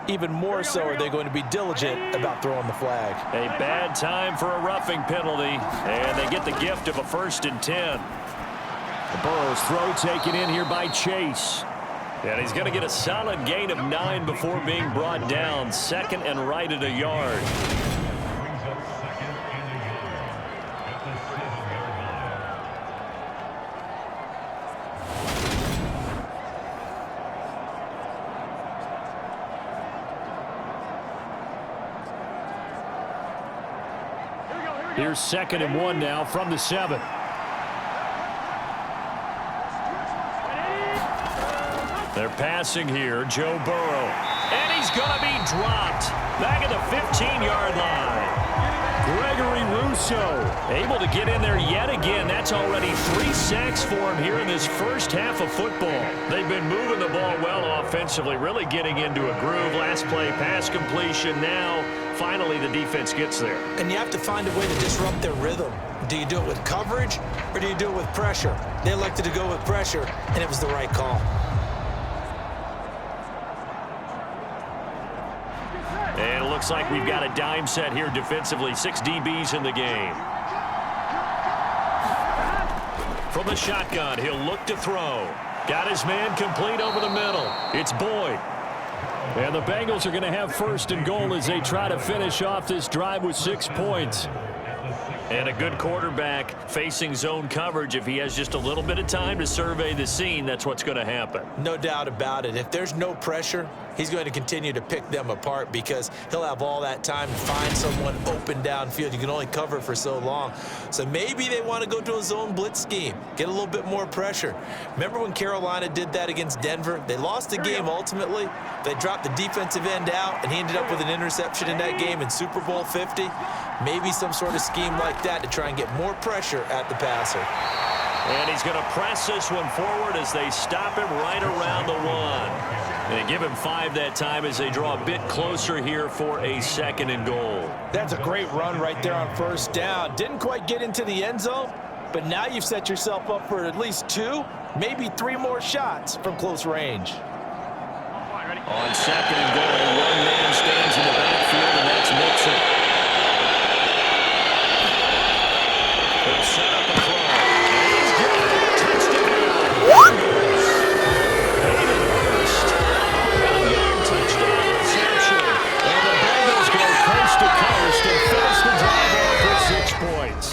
even more so are they going to be diligent about throwing the flag. A bad time for a roughing penalty, and they get the gift of a 1st and 10. Burrow's throw taken in here by Chase. And he's going to get a solid gain of 9 before being brought down. 2nd and right at a yard. Here's 2nd and 1 now from the 7. They're passing here, Joe Burrow. And he's going to be dropped back at the 15-yard line. Gregory Rousseau able to get in there yet again. That's already 3 sacks for him here in this first half of football. They've been moving the ball well offensively, really getting into a groove. Last play, pass completion. Now, finally, the defense gets there. And you have to find a way to disrupt their rhythm. Do you do it with coverage or do you do it with pressure? They elected to go with pressure, and it was the right call. And it looks like we've got a dime set here defensively. 6 DBs in the game. From the shotgun, he'll look to throw. Got his man complete over the middle. It's Boyd. And the Bengals are going to have 1st and goal as they try to finish off this drive with 6 points. And a good quarterback facing zone coverage. If he has just a little bit of time to survey the scene, that's what's going to happen. No doubt about it. If there's no pressure, he's going to continue to pick them apart because he'll have all that time to find someone open downfield. You can only cover for so long. So maybe they want to go to a zone blitz scheme, get a little bit more pressure. Remember when Carolina did that against Denver? They lost the game ultimately. They dropped the defensive end out, and he ended up with an interception in that game in Super Bowl 50. Maybe some sort of scheme like that to try and get more pressure at the passer. And he's going to press this one forward as they stop him right around the 1. And give him 5 that time as they draw a bit closer here for a 2nd and goal. That's a great run right there on 1st down. Didn't quite get into the end zone, but now you've set yourself up for at least 2, maybe 3 more shots from close range. On 2nd and goal, one man stands in the backfield, and that's Mixon. He'll set up a throw. And he's got it. Touchdown. Hayden Hurst. 9-yard touchdown reception. And the Bengals go coast to coast and finish the drive off with 6 points.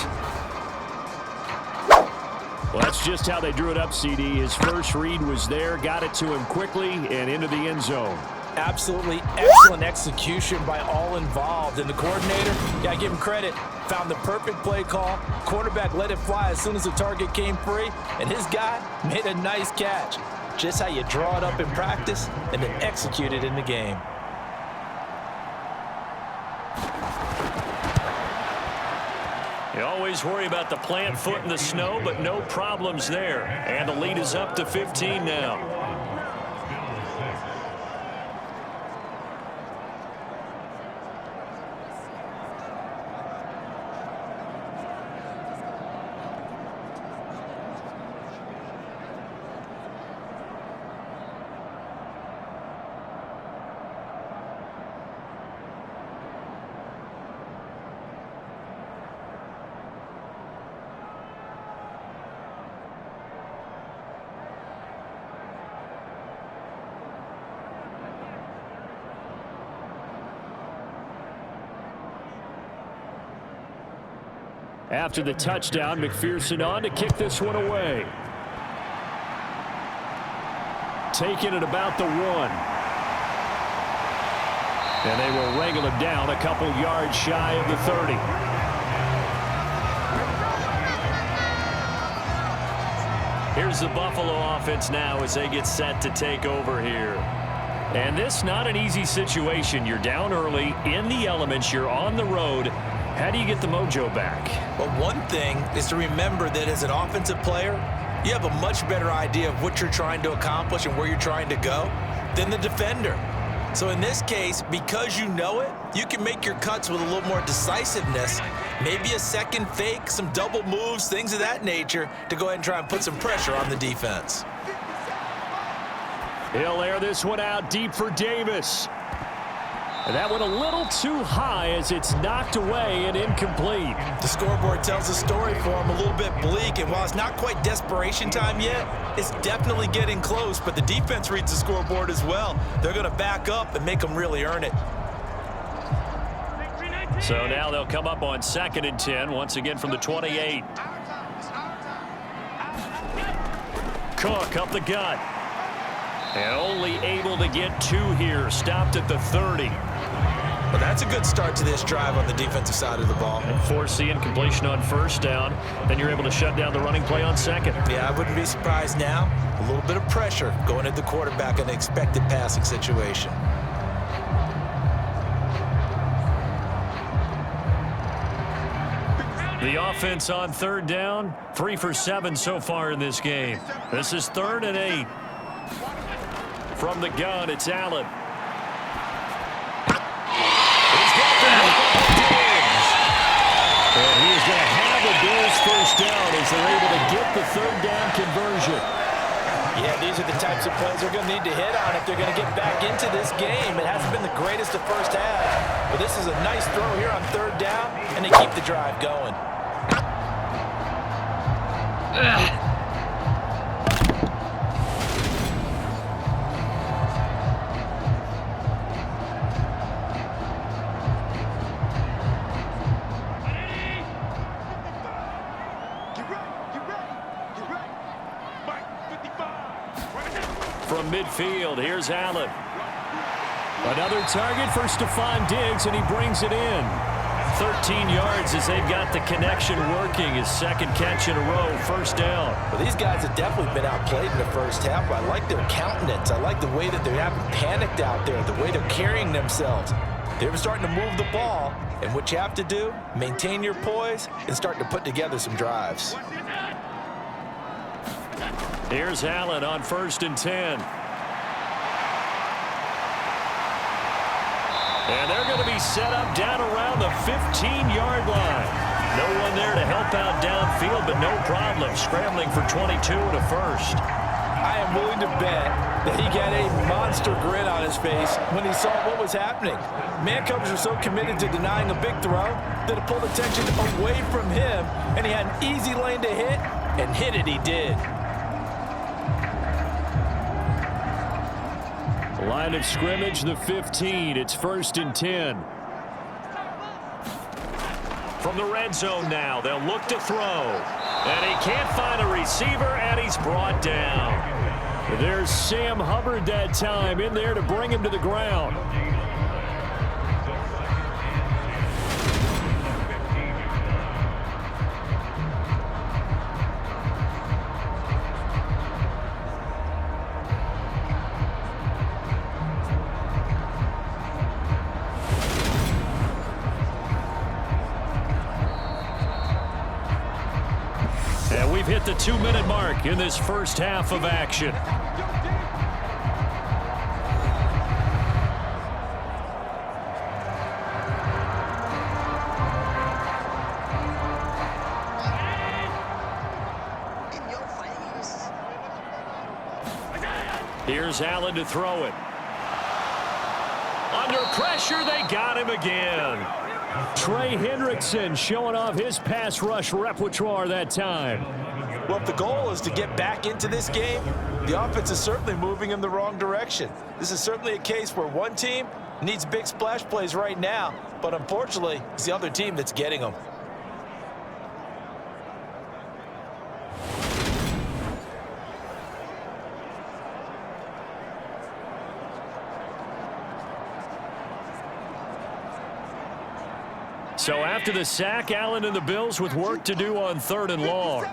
Well, that's just how they drew it up, CD. His first read was there, got it to him quickly, and into the end zone. Absolutely excellent execution by all involved. And the coordinator, got to give him credit, found the perfect play call. Quarterback let it fly as soon as the target came free, and his guy made a nice catch. Just how you draw it up in practice and then execute it in the game. You always worry about the plant foot in the snow, but no problems there. And the lead is up to 15 now. After the touchdown, McPherson on to kick this one away. Taking it about the 1. And they will wrangle him down a couple yards shy of the 30. Here's the Buffalo offense now as they get set to take over here. And this not an easy situation. You're down early, in the elements, you're on the road. How do you get the mojo back? Well, one thing is to remember that as an offensive player, you have a much better idea of what you're trying to accomplish and where you're trying to go than the defender. So in this case, because you know it, you can make your cuts with a little more decisiveness, maybe a second fake, some double moves, things of that nature, to go ahead and try and put some pressure on the defense. He'll air this one out deep for Davis. And that one a little too high as it's knocked away and incomplete. The scoreboard tells the story for him, a little bit bleak, and while it's not quite desperation time yet, it's definitely getting close, but the defense reads the scoreboard as well. They're going to back up and make them really earn it. So now they'll come up on 2nd and 10, once again from the 28. Cook up the gut. And only able to get 2 here, stopped at the 30. Well, that's a good start to this drive on the defensive side of the ball. And force the incompletion on 1st down. Then you're able to shut down the running play on 2nd. Yeah, I wouldn't be surprised now. A little bit of pressure going at the quarterback in an expected passing situation. The offense on 3rd down, 3 for 7 so far in this game. This is 3rd and 8. From the gun, it's Allen. He's got the Diggs. And he is going to have the Bills 1st down as they're able to get the 3rd down conversion. Yeah, these are the types of plays they're going to need to hit on if they're going to get back into this game. It hasn't been the greatest of first half, but this is a nice throw here on 3rd down, and they keep the drive going. From midfield, here's Allen. Another target for Stephon Diggs, and he brings it in. 13 yards as they've got the connection working. His 2nd catch in a row, 1st down. Well, these guys have definitely been outplayed in the first half, but I like their countenance. I like the way that they haven't panicked out there, the way they're carrying themselves. They're starting to move the ball, and what you have to do, maintain your poise and start to put together some drives. Here's Allen on 1st and 10. And they're going to be set up down around the 15-yard line. No one there to help out downfield, but no problem. Scrambling for 22 and a 1st. I am willing to bet that he got a monster grin on his face when he saw what was happening. Man coverage was so committed to denying a big throw that it pulled attention away from him, and he had an easy lane to hit, and hit it he did. Line of scrimmage, the 15. It's 1st and 10. From the red zone now, they'll look to throw. And he can't find a receiver, and he's brought down. There's Sam Hubbard that time in there to bring him to the ground. And we've hit the 2-minute mark in this first half of action. Here's Allen to throw it. Under pressure, they got him again. Trey Hendrickson showing off his pass rush repertoire that time. Well, if the goal is to get back into this game, the offense is certainly moving in the wrong direction. This is certainly a case where one team needs big splash plays right now, but unfortunately, it's the other team that's getting them. So after the sack, Allen and the Bills with work to do on 3rd and long.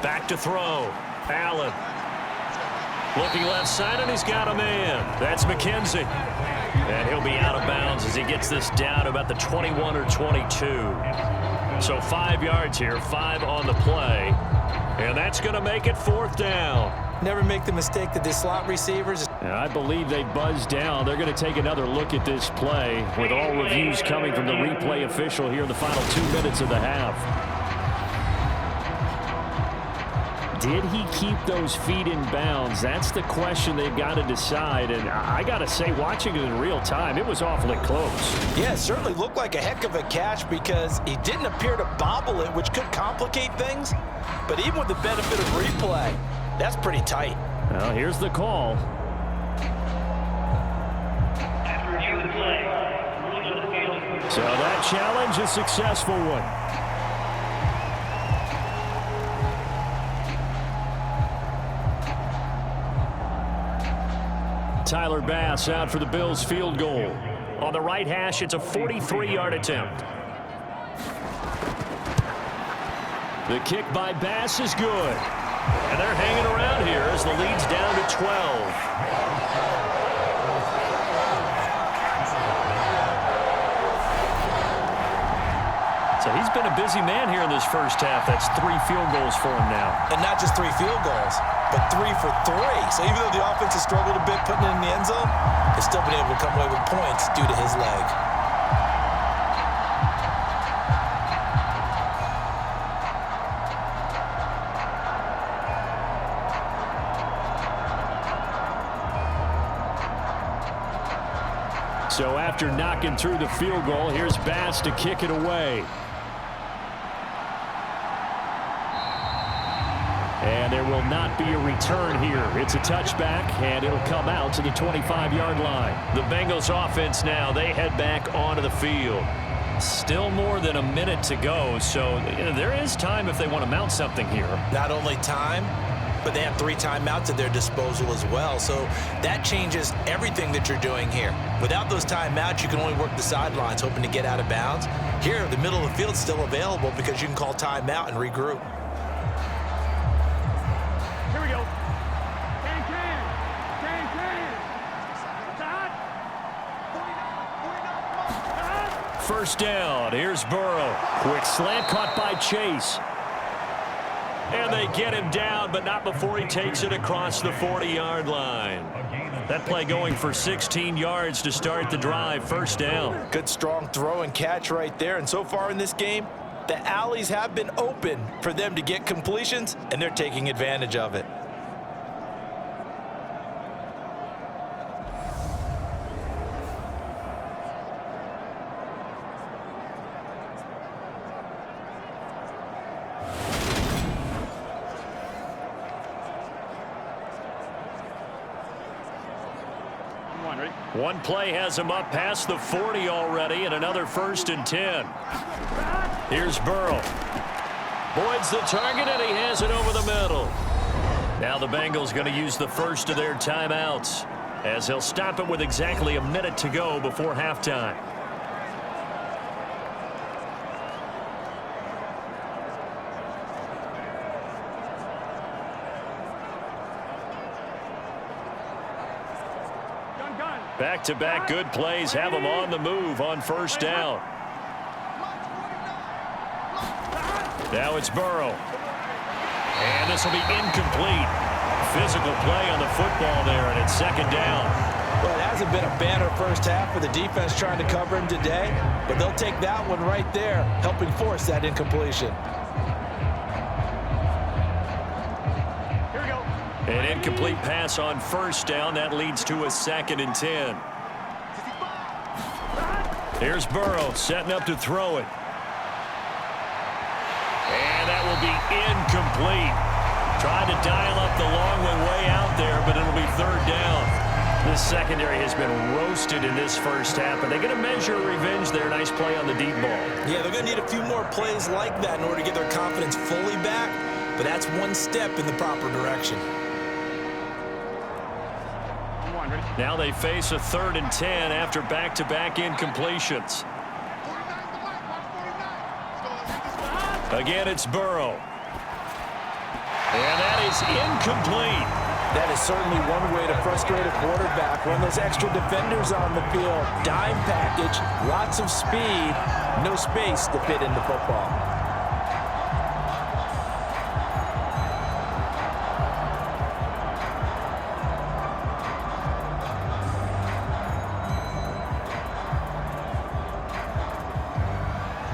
Back to throw. Allen. Looking left side, and he's got a man. That's McKenzie. And he'll be out of bounds as he gets this down about the 21 or 22. So 5 yards here, 5 on the play. And that's going to make it 4th down. Never make the mistake that the slot receivers. And I believe they buzzed down. They're going to take another look at this play with all reviews coming from the replay official here in the final 2 minutes of the half. Did he keep those feet in bounds? That's the question they've got to decide. And I got to say, watching it in real time, it was awfully close. Yeah, it certainly looked like a heck of a catch because he didn't appear to bobble it, which could complicate things. But even with the benefit of replay, that's pretty tight. Well, here's the call. So that challenge, a successful one. Tyler Bass out for the Bills field goal. On the right hash, it's a 43-yard attempt. The kick by Bass is good. And they're hanging around here as the lead's down to 12. So he's been a busy man here in this first half. That's 3 field goals for him now. And not just 3 field goals, but 3 for 3. So even though the offense has struggled a bit putting it in the end zone, they've still been able to come away with points due to his leg. So after knocking through the field goal, here's Bass to kick it away. And there will not be a return here. It's a touchback, and it'll come out to the 25-yard line. The Bengals offense now, they head back onto the field. Still more than a minute to go, so there is time if they want to mount something here. Not only time, but they have 3 timeouts at their disposal as well. So that changes everything that you're doing here. Without those timeouts, you can only work the sidelines, hoping to get out of bounds. Here, the middle of the field is still available because you can call timeout and regroup. Here we go. First down. Here's Burrow. Quick slant caught by Chase. And they get him down, but not before he takes it across the 40-yard line. That play going for 16 yards to start the drive. First down. Good strong throw and catch right there. And so far in this game, the alleys have been open for them to get completions, and they're taking advantage of it. One play has him up past the 40 already, and another 1st and 10. Here's Burrow. Boyd's the target, and he has it over the middle. Now the Bengals going to use the first of their timeouts, as he'll stop it with exactly a minute to go before halftime. Back-to-back good plays have them on the move on first down. Now it's Burrow. And this will be incomplete. Physical play on the football there, and it's 2nd down. Well, it hasn't been a banner first half for the defense trying to cover him today, but they'll take that one right there, helping force that incompletion. An incomplete pass on first down. That leads to a 2nd and 10. Here's Burrow setting up to throw it. And that will be incomplete. Trying to dial up the long one way out there, but it'll be 3rd down. This secondary has been roasted in this first half, but they're going to measure revenge there. Nice play on the deep ball. Yeah, they're going to need a few more plays like that in order to get their confidence fully back, but that's one step in the proper direction. Now they face a 3rd and 10 after back-to-back incompletions. Again, it's Burrow. And that is incomplete. That is certainly one way to frustrate a quarterback. Run those extra defenders on the field. Dime package, lots of speed, no space to fit in the football.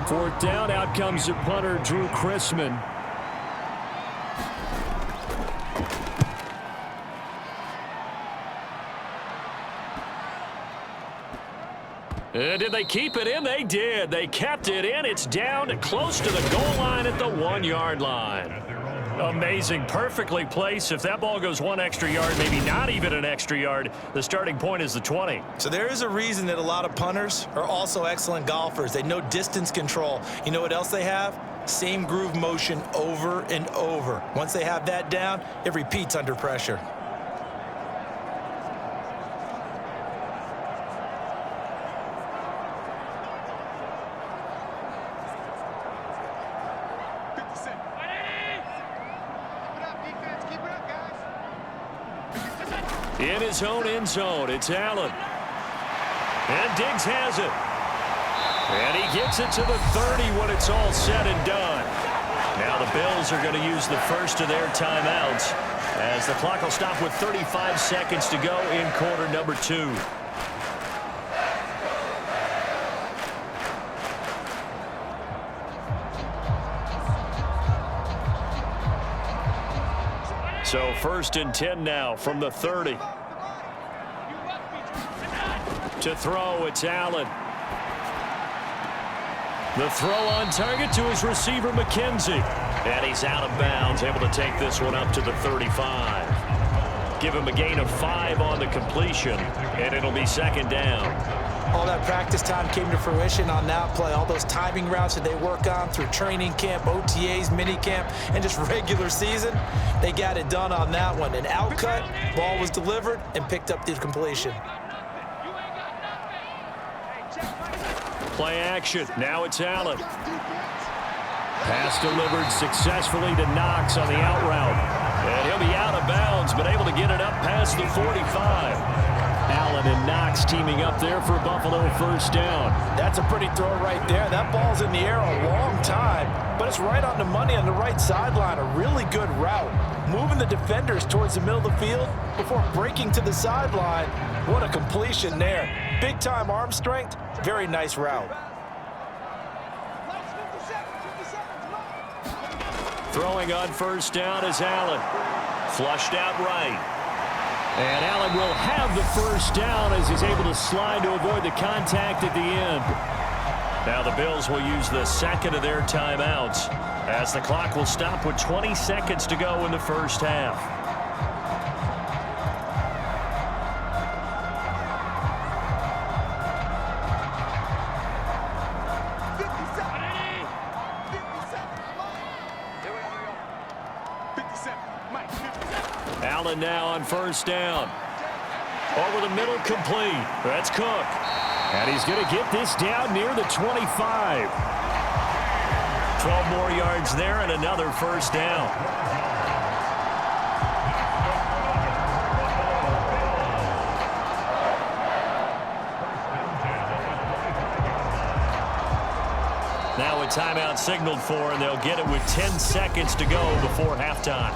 Fourth down, out comes the punter, Drew Chrisman. Did they keep it in? They did. They kept it in. It's down close to the goal line at the 1-yard line. Amazing. Perfectly placed. If that ball goes one extra yard, maybe not even an extra yard, the starting point is the 20. So there is a reason that a lot of punters are also excellent golfers. They know distance control. You know what else they have? Same groove motion over and over. Once they have that down, it repeats under pressure. In his own end zone, it's Allen. And Diggs has it. And he gets it to the 30 when it's all said and done. Now the Bills are going to use the first of their timeouts as the clock will stop with 35 seconds to go in quarter number 2. So first and 10 now from the 30. To throw, it's Allen. The throw on target to his receiver, McKenzie. And he's out of bounds, able to take this one up to the 35. Give him a gain of 5 on the completion, and it'll be second down. All that practice time came to fruition on that play. All those timing routes that they work on through training camp, OTAs, minicamp, and just regular season, they got it done on that one. An outcut, ball was delivered, and picked up the completion. Play action. Now it's Allen. Pass delivered successfully to Knox on the out route. And he'll be out of bounds, but able to get it up past the 45. Allen and Knox teaming up there for Buffalo first down. That's a pretty throw right there. That ball's in the air a long time, but it's right on the money on the right sideline. A really good route. Moving the defenders towards the middle of the field before breaking to the sideline. What a completion there. Big-time arm strength. Very nice route. Throwing on first down is Allen. Flushed out right. And Allen will have the first down as he's able to slide to avoid the contact at the end. Now the Bills will use the second of their timeouts as the clock will stop with 20 seconds to go in the first half. Allen now on first down. Over the middle, complete. That's Cook. And he's going to get this down near the 25. 12 more yards there and another first down. Now a timeout signaled for, and they'll get it with 10 seconds to go before halftime.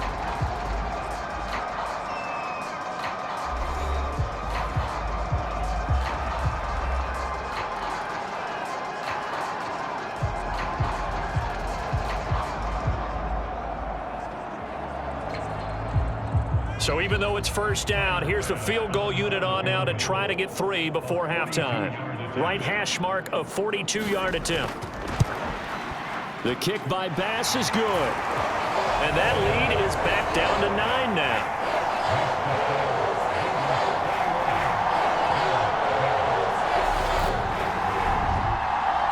So even though it's first down, here's the field goal unit on now to try to get 3 before halftime. Right hash mark of 42-yard attempt. The kick by Bass is good. And that lead is back down to 9 now.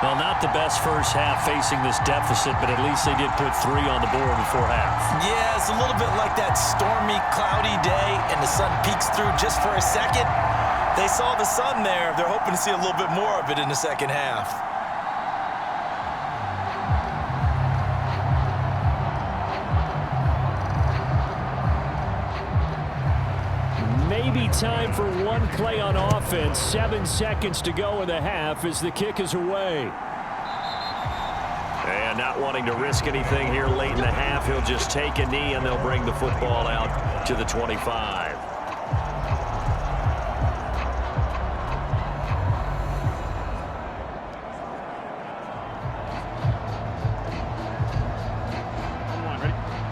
Well, not the best first half facing this deficit, but at least they did put 3 on the board before half. Yeah, it's a little bit like that stormy, cloudy day, and the sun peeks through just for a second. They saw the sun there. They're hoping to see a little bit more of it in the second half. be time for one play on offense. 7 seconds to go in the half as the kick is away. And not wanting to risk anything here late in the half, he'll just take a knee and they'll bring the football out to the 25.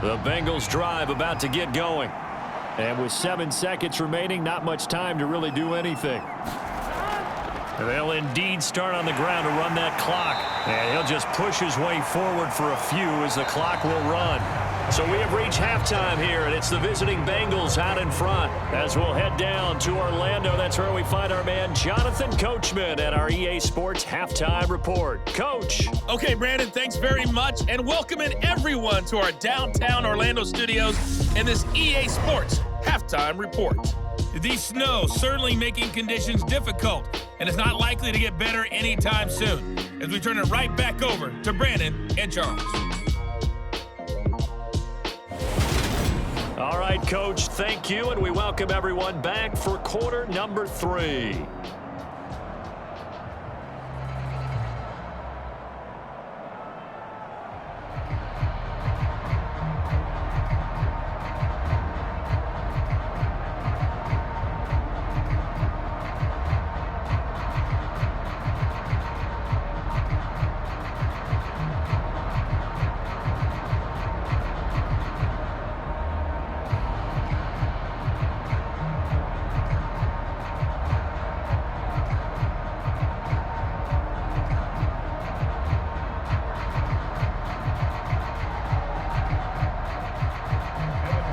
The Bengals drive about to get going. And with 7 seconds remaining, not much time to really do anything. They'll indeed start on the ground to run that clock. And he'll just push his way forward for a few as the clock will run. So we have reached halftime here, and it's the visiting Bengals out in front. As we'll head down to Orlando, that's where we find our man Jonathan Coachman at our EA Sports Halftime Report. Coach. Okay, Brandon, thanks very much, and welcoming everyone to our downtown Orlando studios in this EA Sports Halftime Report. The snow certainly making conditions difficult, and it's not likely to get better anytime soon. As we turn it right back over to Brandon and Charles. All right, Coach, thank you, and we welcome everyone back for quarter number 3.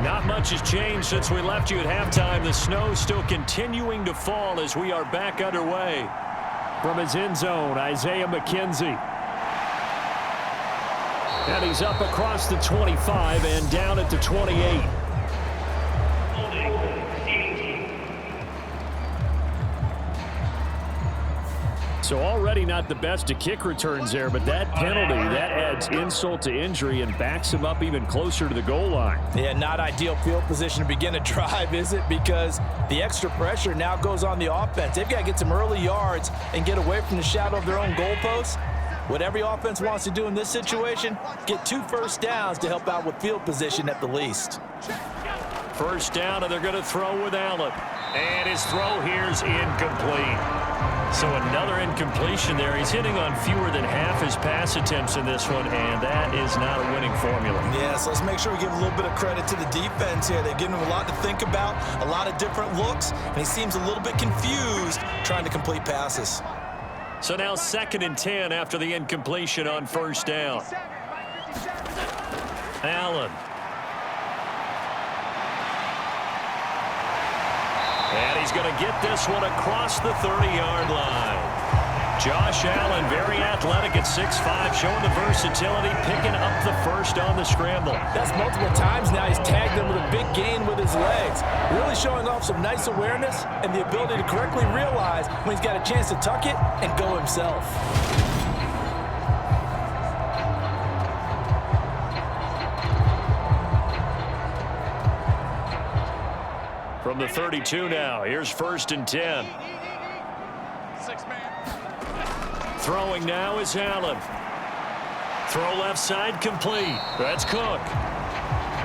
Not much has changed since we left you at halftime. The snow still continuing to fall as we are back underway. From his end zone, Isaiah McKenzie. And he's up across the 25 and down at the 28. So already not the best to kick returns there, but that penalty, that adds insult to injury and backs him up even closer to the goal line. Yeah, not ideal field position to begin a drive, is it? Because the extra pressure now goes on the offense. They've got to get some early yards and get away from the shadow of their own goalposts. What every offense wants to do in this situation, get 2 first downs to help out with field position at the least. First down, and they're going to throw with Allen. And his throw here's incomplete. So another incompletion there. He's hitting on fewer than half his pass attempts in this one, and that is not a winning formula. Yeah, so let's make sure we give a little bit of credit to the defense here. They've given him a lot to think about, a lot of different looks, and he seems a little bit confused trying to complete passes. So now 2nd and 10 after the incompletion on first down. Allen. And he's going to get this one across the 30-yard line. Josh Allen, very athletic at 6'5", showing the versatility, picking up the first on the scramble. That's multiple times now. He's tagged them with a big gain with his legs. Really showing off some nice awareness and the ability to correctly realize when he's got a chance to tuck it and go himself. From the 32 now, here's 1st and 10. Throwing now is Allen. Throw left side complete. That's Cook.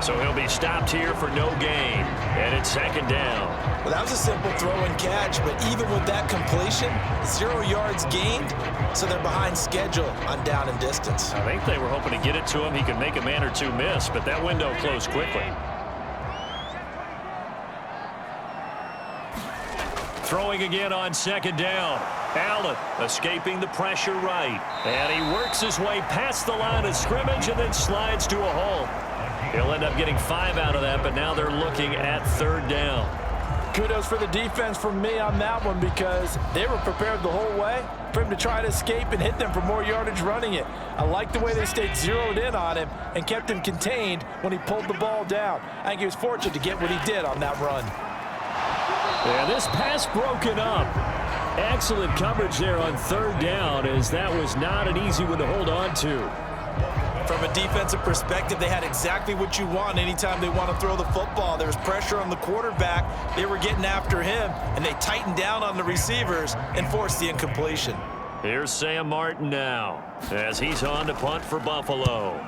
So he'll be stopped here for no gain. And it's 2nd down. Well, that was a simple throw and catch, but even with that completion, 0 yards gained, so they're behind schedule on down and distance. I think they were hoping to get it to him. He could make a man or two miss, but that window closed quickly. Throwing again on 2nd down. Allen escaping the pressure right. And he works his way past the line of scrimmage and then slides to a halt. He'll end up getting 5 out of that, but now they're looking at 3rd down. Kudos for the defense from me on that one because they were prepared the whole way for him to try to escape and hit them for more yardage running it. I like the way they stayed zeroed in on him and kept him contained when he pulled the ball down. I think he was fortunate to get what he did on that run. Yeah, this pass broken up. Excellent coverage there on 3rd down as that was not an easy one to hold on to. From a defensive perspective, they had exactly what you want anytime they want to throw the football. There was pressure on the quarterback. They were getting after him, and they tightened down on the receivers and forced the incompletion. Here's Sam Martin now as he's on to punt for Buffalo.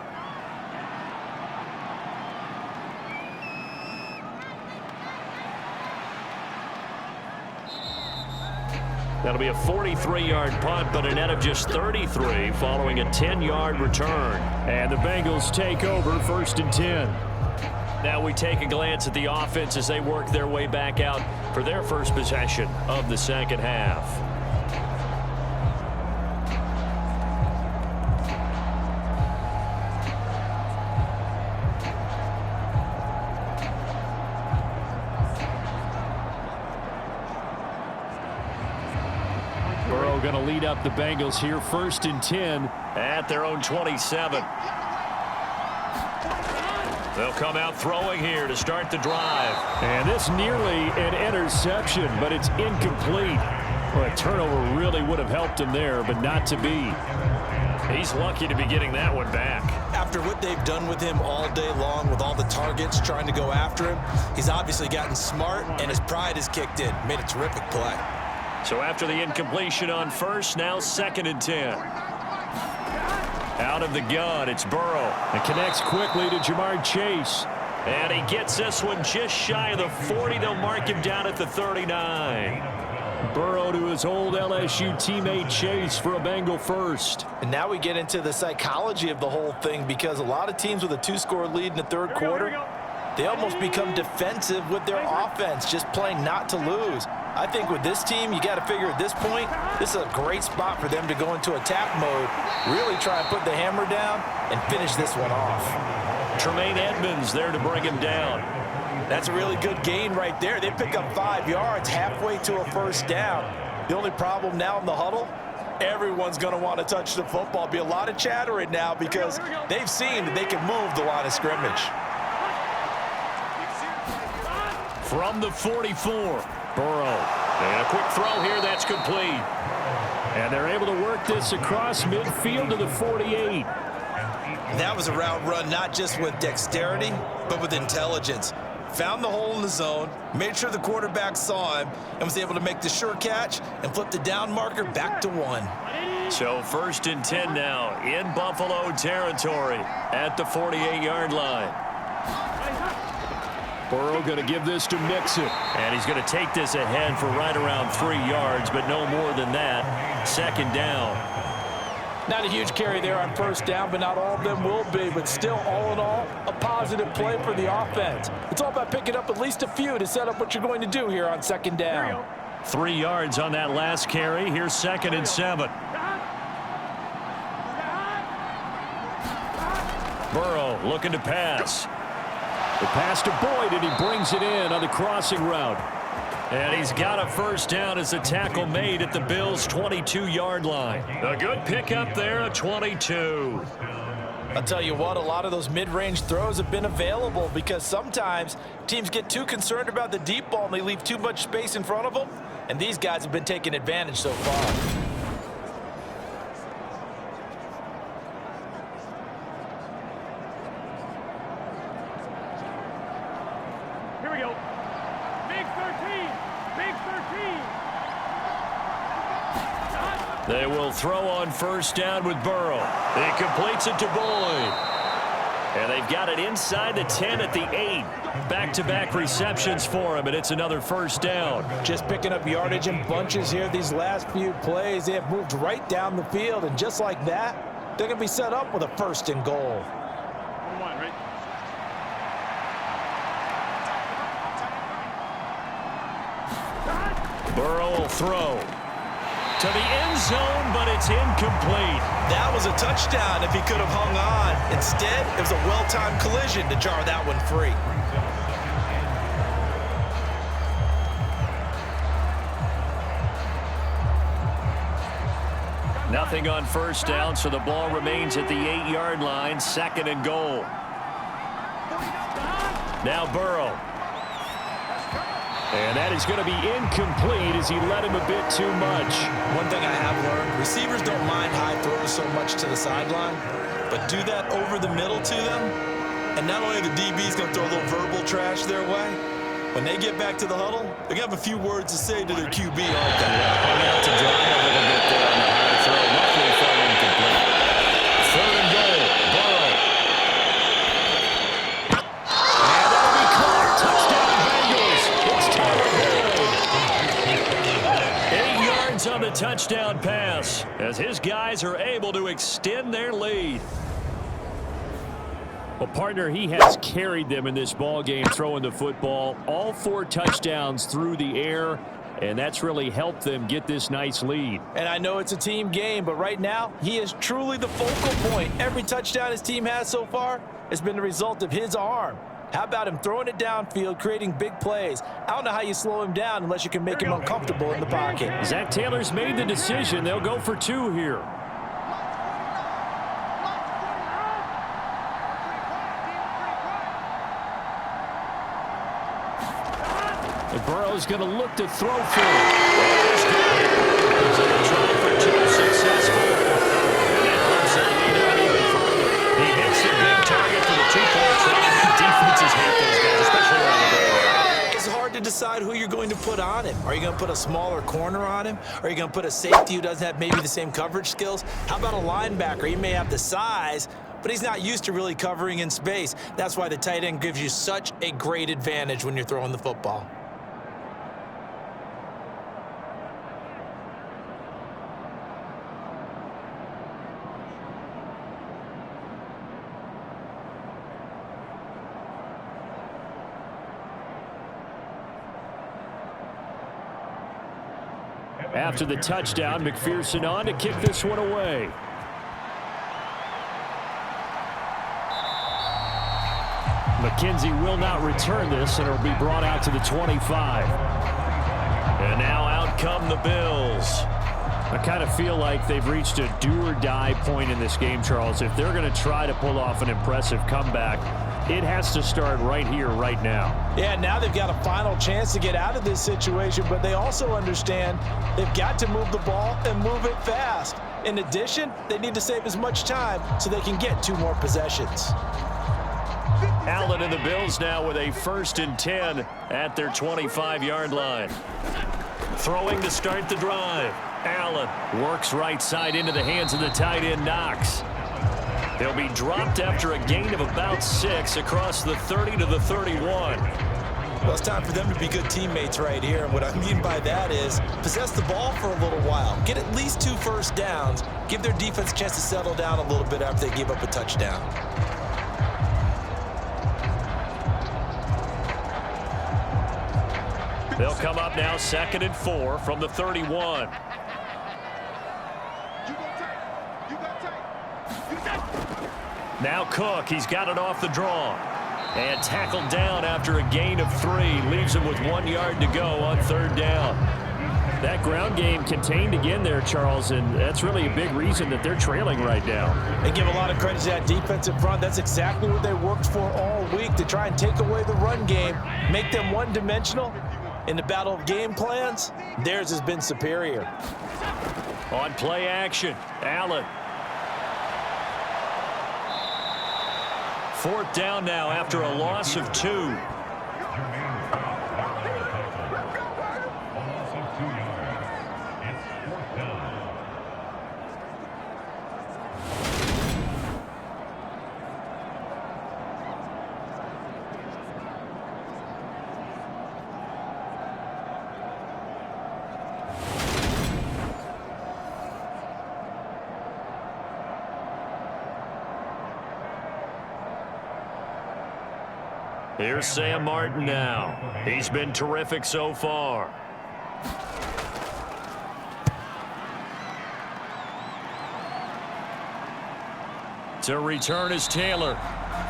That'll be a 43-yard punt, but a net of just 33 following a 10-yard return. And the Bengals take over 1st and 10. Now we take a glance at the offense as they work their way back out for their first possession of the second half. Going to lead up the Bengals here 1st and 10 at their own 27. They'll come out throwing here to start the drive. And this nearly an interception, but it's incomplete. Well, a turnover really would have helped him there, but not to be. He's lucky to be getting that one back. After what they've done with him all day long with all the targets trying to go after him, he's obviously gotten smart and his pride has kicked in. Made a terrific play. So after the incompletion on first, now 2nd and 10. Out of the gun, it's Burrow. It connects quickly to Jamar Chase. And he gets this one just shy of the 40. They'll mark him down at the 39. Burrow to his old LSU teammate Chase for a Bengal first. And now we get into the psychology of the whole thing, because a lot of teams with a 2-score lead in the third quarter, they almost become defensive with their offense, just playing not to lose. I think with this team, you got to figure at this point, this is a great spot for them to go into attack mode, really try and put the hammer down and finish this one off. Tremaine Edmonds there to bring him down. That's a really good gain right there. They pick up 5 yards halfway to a first down. The only problem now in the huddle, everyone's going to want to touch the football. Be a lot of chatter right now because they've seen that they can move the line of scrimmage. From the 44. Burrow. And a quick throw here, that's complete. And they're able to work this across midfield to the 48. That was a route run not just with dexterity, but with intelligence. Found the hole in the zone, made sure the quarterback saw him, and was able to make the sure catch and flip the down marker back to 1. So 1st and 10 now in Buffalo territory at the 48-yard line. Burrow going to give this to Mixon. And he's going to take this ahead for right around 3 yards, but no more than that. 2nd down. Not a huge carry there on first down, but not all of them will be. But still, all in all, a positive play for the offense. It's all about picking up at least a few to set up what you're going to do here on 2nd down. 3 yards on that last carry. Here's 2nd and 7. Burrow looking to pass. The pass to Boyd, and he brings it in on the crossing route. And he's got a first down as the tackle made at the Bills' 22-yard line. A good pickup there, a 22. I'll tell you what, a lot of those mid-range throws have been available because sometimes teams get too concerned about the deep ball and they leave too much space in front of them, and these guys have been taking advantage so far. They will throw on first down with Burrow. He completes it to Boyd. And they've got it inside the 10 at the 8. Back-to-back receptions for him, and it's another first down. Just picking up yardage in bunches here these last few plays. They have moved right down the field, and just like that, they're going to be set up with a 1st and goal. Burrow will throw to the end zone, but it's incomplete. That was a touchdown if he could have hung on. Instead, it was a well-timed collision to jar that one free. Nothing on first down, so the ball remains at the 8-yard line, 2nd and goal. Now Burrow. And that is going to be incomplete as he led him a bit too much. One thing I have learned Receivers don't mind high throws so much to the sideline, but do that over the middle to them, and not only are the DBs going to throw a little verbal trash their way, when they get back to the huddle, they're going to have a few words to say to their QB, aren't they? Out to drive a little bit there on the high throw. Luckily fell incomplete. 3rd and goal. Burrow. And that'll be caught. Touchdown Bengals. It's Tyler Boyd. 8 yards on the touchdown pass as his guys are able to extend their lead. Well, partner, he has carried them in this ball game throwing the football. All 4 touchdowns through the air, and that's really helped them get this nice lead. And I know it's a team game, but right now, he is truly the focal point. Every touchdown his team has so far has been the result of his arm. How about him throwing it downfield, creating big plays? I don't know how you slow him down unless you can make him uncomfortable in the pocket. Zach Taylor's made the decision. They'll go for 2 here. Burrow's going to look to throw for it. He's going to try for 2 successful. And that puts their lead out even further. He hits the big target for the 2-point try. Defenses hate those guys, especially around the goal. It's hard to decide who you're going to put on him. Are you going to put a smaller corner on him? Are you going to put a safety who doesn't have maybe the same coverage skills? How about a linebacker? He may have the size, but he's not used to really covering in space. That's why the tight end gives you such a great advantage when you're throwing the football. After the touchdown, McPherson on to kick this one away. McKenzie will not return this, and it'll be brought out to the 25. And now out come the Bills. I kind of feel like they've reached a do-or-die point in this game, Charles. If they're going to try to pull off an impressive comeback, it has to start right here, right now. Yeah, now they've got a final chance to get out of this situation, but they also understand they've got to move the ball and move it fast. In addition, they need to save as much time so they can get 2 more possessions. Allen and the Bills now with a 1st and 10 at their 25-yard line. Throwing to start the drive. Allen works right side into the hands of the tight end Knox. They'll be dropped after a gain of about 6 across the 30 to the 31. Well, it's time for them to be good teammates right here. And what I mean by that is possess the ball for a little while. Get at least 2 first downs. Give their defense a chance to settle down a little bit after they give up a touchdown. They'll come up now 2nd and 4 from the 31. Now Cook, he's got it off the draw. And tackled down after a gain of 3. Leaves him with 1 yard to go on 3rd down. That ground game contained again there, Charles, and that's really a big reason that they're trailing right now. They give a lot of credit to that defense in front. That's exactly what they worked for all week, to try and take away the run game, make them one-dimensional. In the battle of game plans, theirs has been superior. On play action, Allen. 4th down now after a loss of 2. Here's Sam Martin now. He's been terrific so far. To return is Taylor.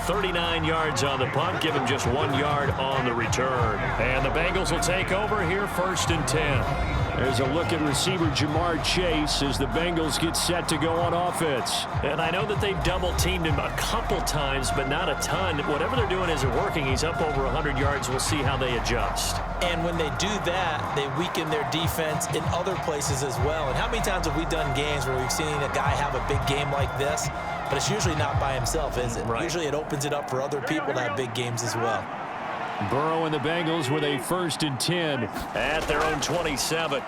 39 yards on the punt. Give him just 1 yard on the return. And the Bengals will take over here 1st and 10. There's a look at receiver Jamar Chase as the Bengals get set to go on offense. And I know that they've double-teamed him a couple times, but not a ton. Whatever they're doing isn't working. He's up over 100 yards. We'll see how they adjust. And when they do that, they weaken their defense in other places as well. And how many times have we done games where we've seen a guy have a big game like this, but it's usually not by himself, is it? Right. Usually it opens it up for other people to have big games as well. Burrow and the Bengals with a 1st and 10 at their own 27.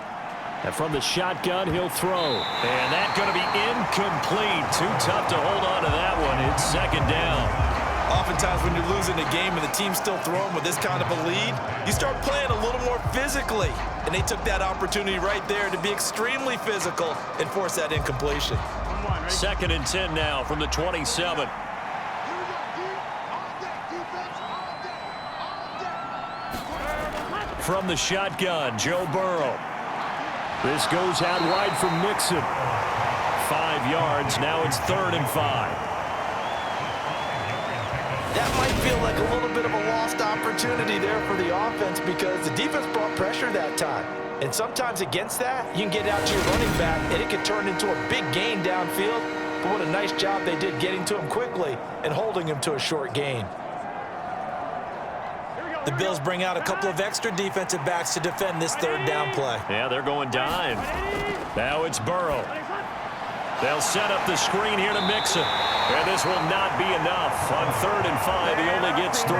And from the shotgun, he'll throw. And that's going to be incomplete. Too tough to hold on to that one. It's 2nd down. Oftentimes when you're losing a game and the team's still throwing with this kind of a lead, you start playing a little more physically. And they took that opportunity right there to be extremely physical and force that incompletion. 2nd and 10 now from the 27. From the shotgun, Joe Burrow. This goes out wide for Mixon. 5 yards. Now it's 3rd and 5. That might feel like a little bit of a lost opportunity there for the offense because the defense brought pressure that time. And sometimes against that, you can get out to your running back, and it can turn into a big gain downfield. But what a nice job they did getting to him quickly and holding him to a short gain. The Bills bring out a couple of extra defensive backs to defend this 3rd down play. Yeah, they're going dime. Now it's Burrow. They'll set up the screen here to Mixon. And this will not be enough. On 3rd and 5, he only gets 3.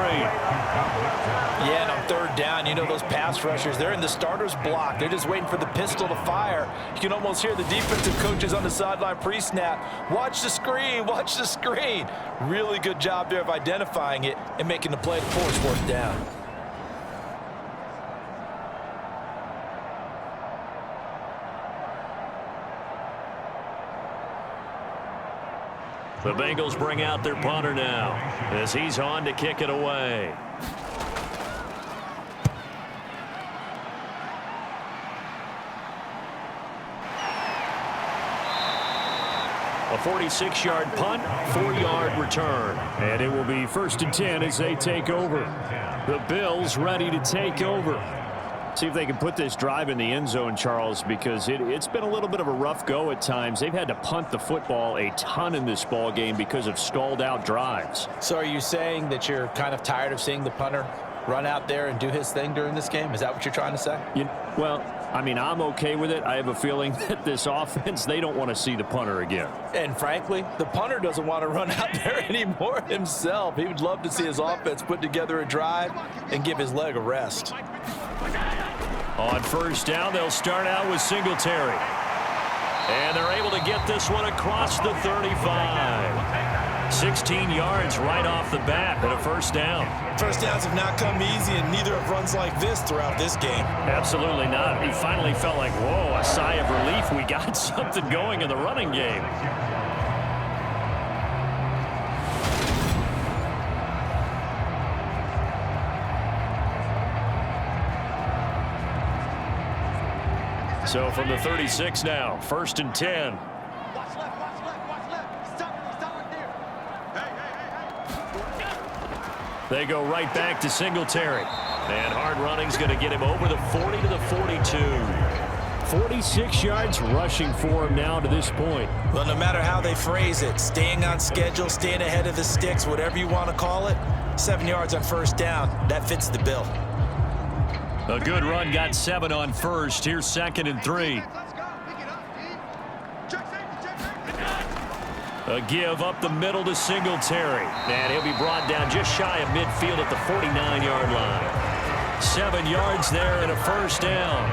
Yeah, and on 3rd down, you know those pass rushers, they're in the starter's block. They're just waiting for the pistol to fire. You can almost hear the defensive coaches on the sideline pre-snap. Watch the screen, watch the screen. Really good job there of identifying it and making the play to force 4th down. The Bengals bring out their punter now as he's on to kick it away. A 46-yard punt, 4-yard return. And it will be 1st and 10 as they take over. The Bills ready to take over. See if they can put this drive in the end zone, Charles, because it's been a little bit of a rough go at times. They've had to punt the football a ton in this ball game because of stalled out drives. So are you saying that you're kind of tired of seeing the punter run out there and do his thing during this game? Is that what you're trying to say? Well, I mean, I'm okay with it. I have a feeling that this offense, they don't want to see the punter again. And frankly, the punter doesn't want to run out there anymore himself. He would love to see his offense put together a drive and give his leg a rest. On 1st down, they'll start out with Singletary. And they're able to get this one across the 35. 16 yards right off the bat and a 1st down. 1st downs have not come easy, and neither have runs like this throughout this game. Absolutely not. He finally felt like, whoa, a sigh of relief. We got something going in the running game. So from the 36 now, 1st and 10. They go right back to Singletary. And hard running's going to get him over the 40 to the 42. 46 yards rushing for him now to this point. Well, no matter how they phrase it, staying on schedule, staying ahead of the sticks, whatever you want to call it, 7 yards on 1st down, that fits the bill. A good run got 7 on 1st. Here's 2nd and 3. A give up the middle to Singletary. And he'll be brought down just shy of midfield at the 49-yard line. 7 yards there and a 1st down.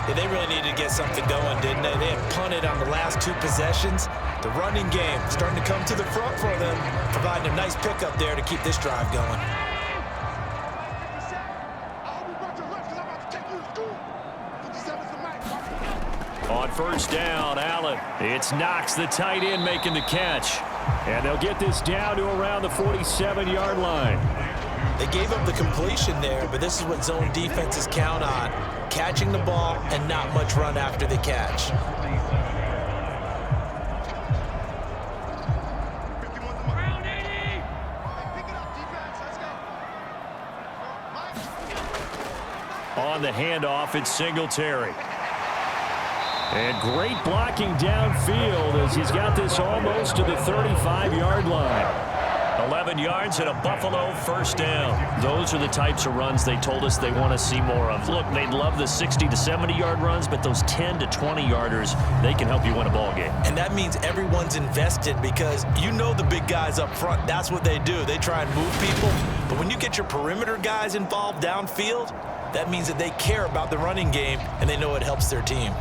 Yeah, they really needed to get something going, didn't they? They had punted on the last 2 possessions. The running game starting to come to the front for them, providing a nice pickup there to keep this drive going. On 1st down, Allen. It's Knox, the tight end, making the catch. And they'll get this down to around the 47-yard line. They gave up the completion there, but this is what zone defenses count on. Catching the ball and not much run after the catch. On the handoff, it's Singletary. And great blocking downfield as he's got this almost to the 35-yard line. 11 yards and a Buffalo first down. Those are the types of runs they told us they want to see more of. Look, they'd love the 60 to 70-yard runs, but those 10 to 20-yarders, they can help you win a ball game. And that means everyone's invested because you know the big guys up front, that's what they do. They try and move people. But when you get your perimeter guys involved downfield, that means that they care about the running game and they know it helps their team.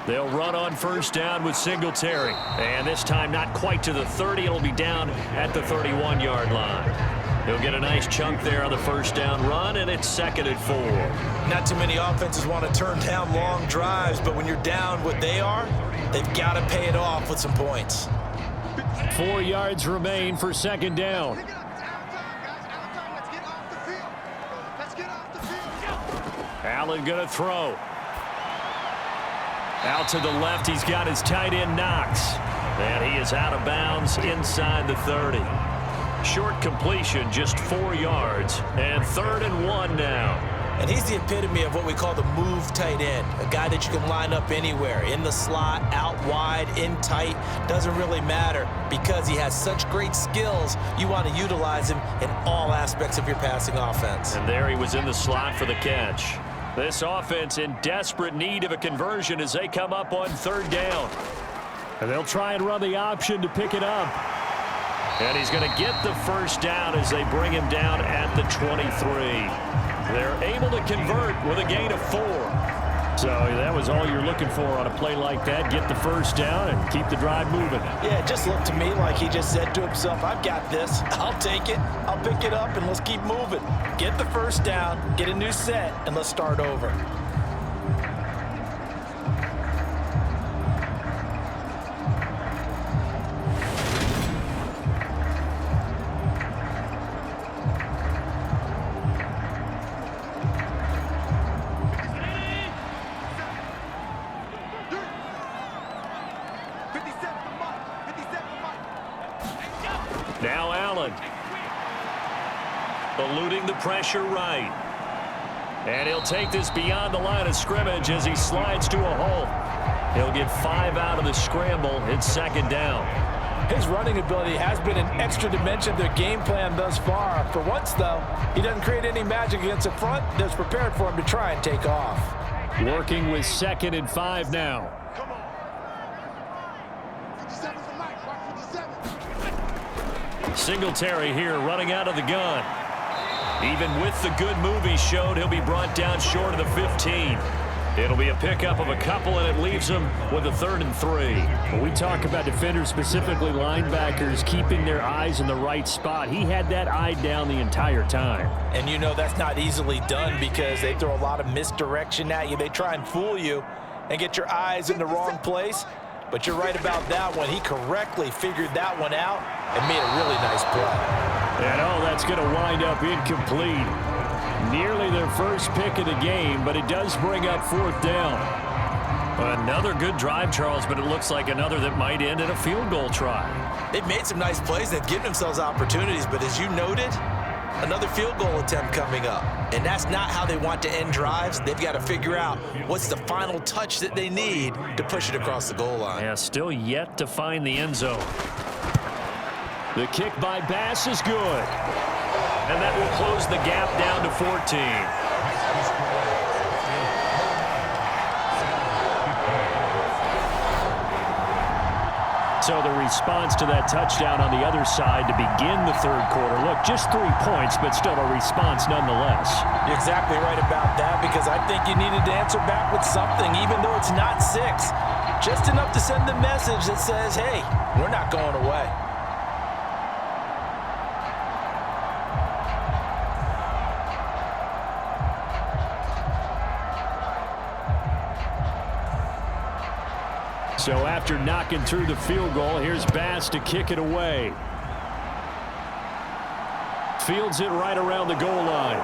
They'll run on first down with Singletary. And this time not quite to the 30. It'll be down at the 31-yard line. He'll get a nice chunk there on the first down run, and it's 2nd and 4. Not too many offenses want to turn down long drives, but when you're down what they are, they've got to pay it off with some points. 4 yards remain for 2nd down. Allen going to throw. Out to the left, he's got his tight end Knox. And he is out of bounds inside the 30. Short completion, just 4 yards. And 3rd and 1 now. And he's the epitome of what we call the move tight end. A guy that you can line up anywhere. In the slot, out wide, in tight. Doesn't really matter because he has such great skills. You want to utilize him in all aspects of your passing offense. And there he was in the slot for the catch. This offense in desperate need of a conversion as they come up on 3rd down. And they'll try and run the option to pick it up. And he's going to get the first down as they bring him down at the 23. They're able to convert with a gain of 4. So that was all you're looking for on a play like that. Get the first down and keep the drive moving. Yeah, it just looked to me like he just said to himself, I've got this. I'll take it. I'll pick it up, and let's keep moving. Get the first down, get a new set, and let's start over. Now Allen. Eluding the pressure right. And he'll take this beyond the line of scrimmage as he slides to a hole. He'll get 5 out of the scramble. It's 2nd down. His running ability has been an extra dimension of their game plan thus far. For once, though, he doesn't create any magic against the front that's prepared for him to try and take off. Working with 2nd and 5 now. Singletary here running out of the gun. Even with the good move he showed, he'll be brought down short of the 15. It'll be a pickup of a couple, and it leaves him with a 3rd and 3. When we talk about defenders, specifically linebackers, keeping their eyes in the right spot, he had that eye down the entire time. And you know that's not easily done because they throw a lot of misdirection at you. They try and fool you and get your eyes in the wrong place. But you're right about that one. He correctly figured that one out and made a really nice play. And that's going to wind up incomplete. Nearly their first pick of the game, but it does bring up 4th down. Another good drive, Charles, but it looks like another that might end in a field goal try. They've made some nice plays. They've given themselves opportunities, but as you noted, another field goal attempt coming up. And that's not how they want to end drives. They've got to figure out what's the final touch that they need to push it across the goal line. Yeah, still yet to find the end zone. The kick by Bass is good. And that will close the gap down to 14. So the response to that touchdown on the other side to begin the 3rd quarter. Look, just 3 points, but still a response nonetheless. You're exactly right about that because I think you needed to answer back with something, even though it's not 6. Just enough to send the message that says, hey, we're not going away. So after knocking through the field goal, here's Bass to kick it away. Fields it right around the goal line.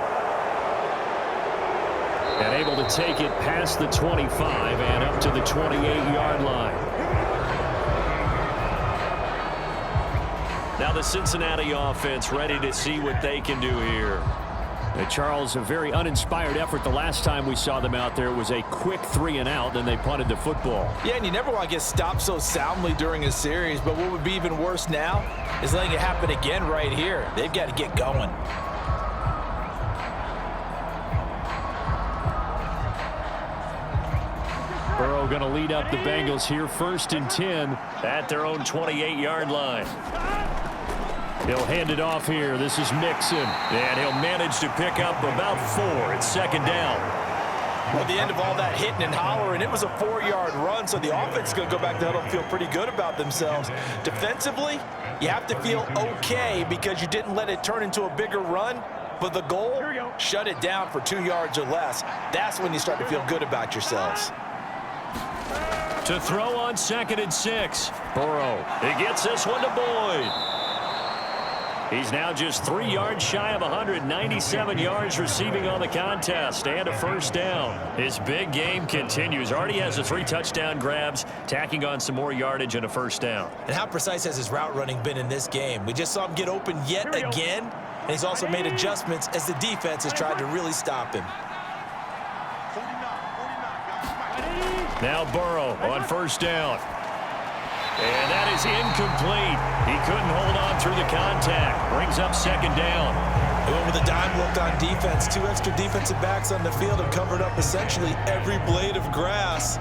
And able to take it past the 25 and up to the 28-yard line. Now the Cincinnati offense ready to see what they can do here. Charles, a very uninspired effort. The last time we saw them out there was a quick 3-and-out, then they punted the football. Yeah, and you never want to get stopped so soundly during a series, but what would be even worse now is letting it happen again right here. They've got to get going. Burrow going to lead up the Bengals here, 1st and 10. At their own 28-yard line. He'll hand it off here. This is Mixon. And he'll manage to pick up about 4. It's 2nd down. Well, at the end of all that hitting and hollering, it was a 4-yard run, so the offense is going to go back to huddle and feel pretty good about themselves. Defensively, you have to feel okay because you didn't let it turn into a bigger run. But the goal, shut it down for 2 yards or less. That's when you start to feel good about yourselves. To throw on 2nd and 6. Burrow. He gets this one to Boyd. He's now just 3 yards shy of 197 yards receiving on the contest and a 1st down. His big game continues. Already has the 3 touchdown grabs, tacking on some more yardage and a 1st down. And how precise has his route running been in this game? We just saw him get open yet again, and he's also made adjustments as the defense has tried to really stop him. Now Burrow on 1st down. And that is incomplete. He couldn't hold on through the contact. Brings up 2nd down. They went with a dime look on defense. 2 extra defensive backs on the field and covered up essentially every blade of grass.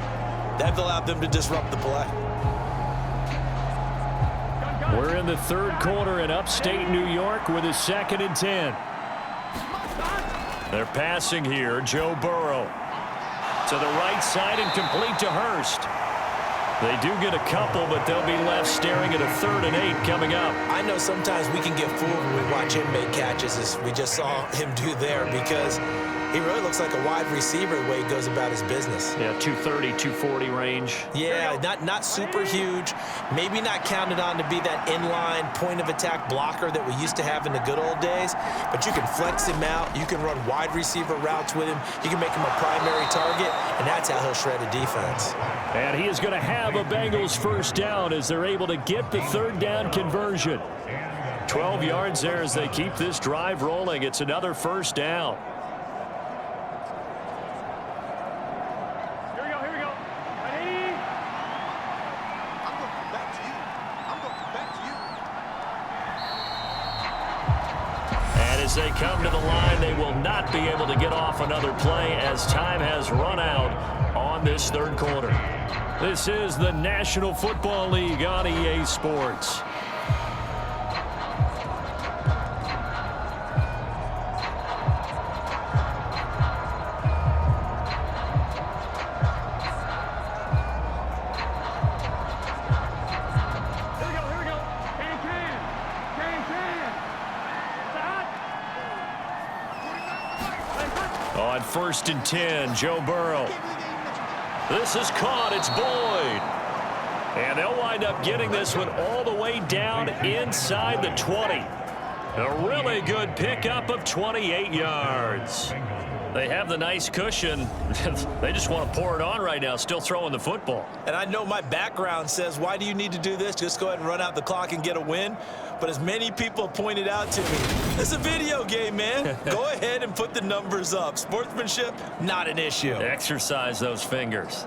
That allowed them to disrupt the play. We're in the 3rd quarter in upstate New York with a 2nd and 10. They're passing here. Joe Burrow. To the right side and complete to Hurst. They do get a couple, but they'll be left staring at a 3rd and 8 coming up. I know sometimes we can get fooled when we watch him make catches, as we just saw him do there, because he really looks like a wide receiver the way he goes about his business. Yeah, 230, 240 range. Yeah, not super huge. Maybe not counted on to be that inline point-of-attack blocker that we used to have in the good old days, but you can flex him out. You can run wide receiver routes with him. You can make him a primary target, and that's how he'll shred a defense. And he is going to have a Bengals 1st down as they're able to get the 3rd down conversion. 12 yards there as they keep this drive rolling. It's another 1st down. As they come to the line, they will not be able to get off another play as time has run out on this 3rd quarter. This is the National Football League on EA Sports. On 1st and 10, Joe Burrow. This is caught. It's Boyd. And they'll wind up getting this one all the way down inside the 20. A really good pickup of 28 yards. They have the nice cushion. They just want to pour it on right now, still throwing the football. And I know my background says, why do you need to do this? Just go ahead and run out the clock and get a win. But as many people pointed out to me, it's a video game, man. Go ahead and put the numbers up. Sportsmanship, not an issue. Exercise those fingers.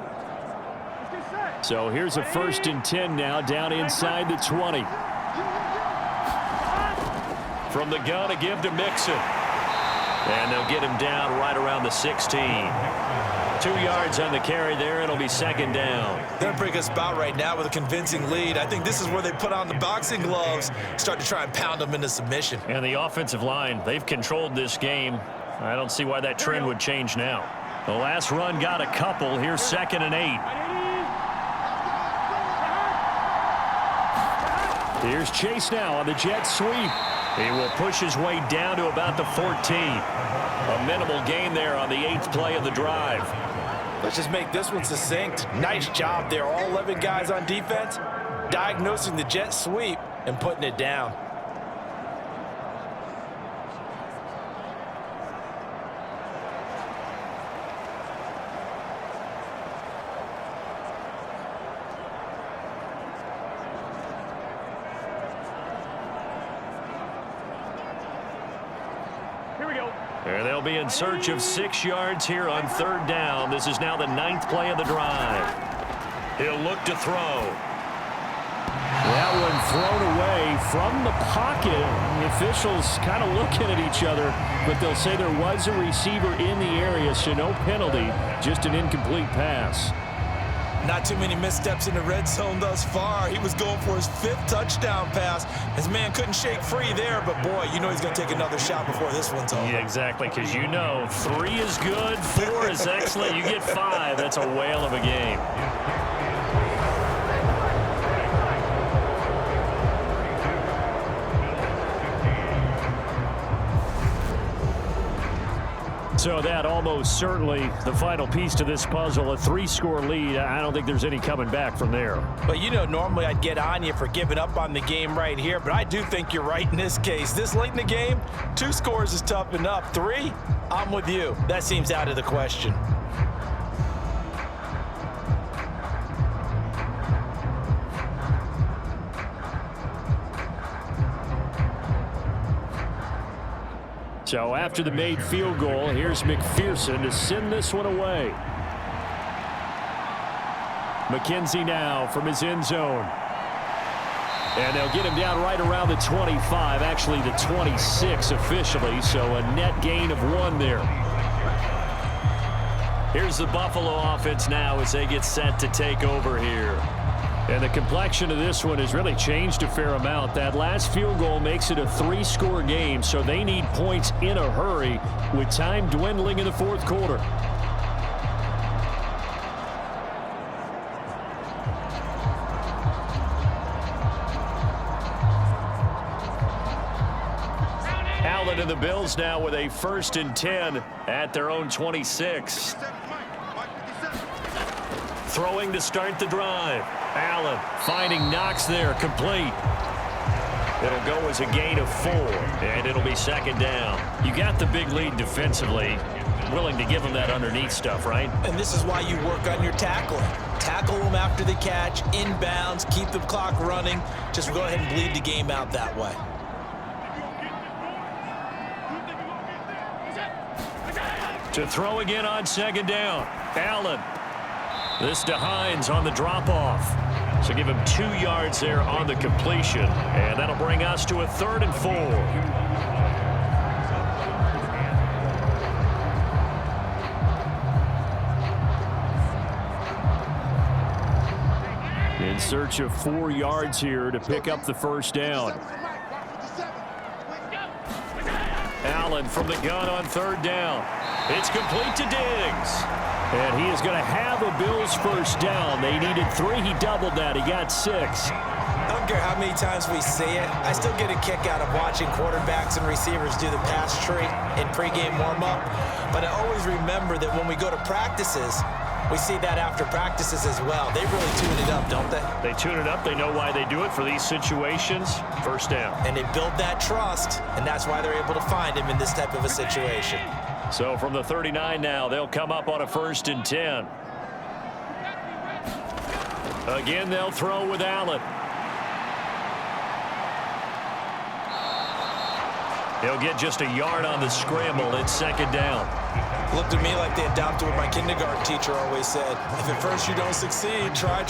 So here's a 1st and 10 now down inside the 20. From the gun, a give to Mixon. And they'll get him down right around the 16. 2 yards on the carry there. It'll be 2nd down. They're in a pretty good spot right now with a convincing lead. I think this is where they put on the boxing gloves, start to try and pound them into submission. And the offensive line, they've controlled this game. I don't see why that trend would change now. The last run got a couple. Here's 2nd and 8. Here's Chase now on the jet sweep. He will push his way down to about the 14. A minimal gain there on the 8th play of the drive. Let's just make this one succinct. Nice job there. All 11 guys on defense diagnosing the jet sweep and putting it down. And they'll be in search of 6 yards here on 3rd down. This is now the 9th play of the drive. He'll look to throw. That one thrown away from the pocket. The officials kind of looking at each other, but they'll say there was a receiver in the area, so no penalty, just an incomplete pass. Not too many missteps in the red zone thus far. He was going for his 5th touchdown pass. His man couldn't shake free there, but boy, you know he's going to take another shot before this one's over. Yeah, exactly, because you know 3 is good, 4 is excellent. You get 5, that's a whale of a game. So that almost certainly the final piece to this puzzle, a 3-score lead. I don't think there's any coming back from there. But you know, normally I'd get on you for giving up on the game right here, but I do think you're right in this case. This late in the game, 2 scores is tough enough. 3, I'm with you. That seems out of the question. So after the made field goal, here's McPherson to send this one away. McKenzie now from his end zone. And they'll get him down right around the 25, actually the 26 officially, so a net gain of 1 there. Here's the Buffalo offense now as they get set to take over here. And the complexion of this one has really changed a fair amount. That last field goal makes it a 3-score game, so they need points in a hurry with time dwindling in the 4th quarter. Allen and the Bills now with a 1st and 10 at their own 26. Throwing to start the drive. Allen finding Knox there, complete. It'll go as a gain of 4, and it'll be 2nd down. You got the big lead defensively. Willing to give them that underneath stuff, right? And this is why you work on your tackling. Tackle them after the catch, inbounds, keep the clock running. Just go ahead and bleed the game out that way. To throw again on 2nd down. Allen. This to Hines on the drop-off. So give him 2 yards there on the completion. And that'll bring us to a 3rd and 4. In search of 4 yards here to pick up the 1st down. Allen from the gun on 3rd down. It's complete to Diggs. And he is going to have a Bills 1st down. They needed 3. He doubled that. He got 6. I don't care how many times we see it. I still get a kick out of watching quarterbacks and receivers do the pass tree in pregame warm-up. But I always remember that when we go to practices, we see that after practices as well. They really tune it up, don't they? They tune it up. They know why they do it for these situations. 1st down. And they build that trust, and that's why they're able to find him in this type of a situation. So from the 39 now, they'll come up on a 1st and 10. Again, they'll throw with Allen. He'll get just a yard on the scramble. It's 2nd down. Looked at me like they adopted what my kindergarten teacher always said. If at first you don't succeed, try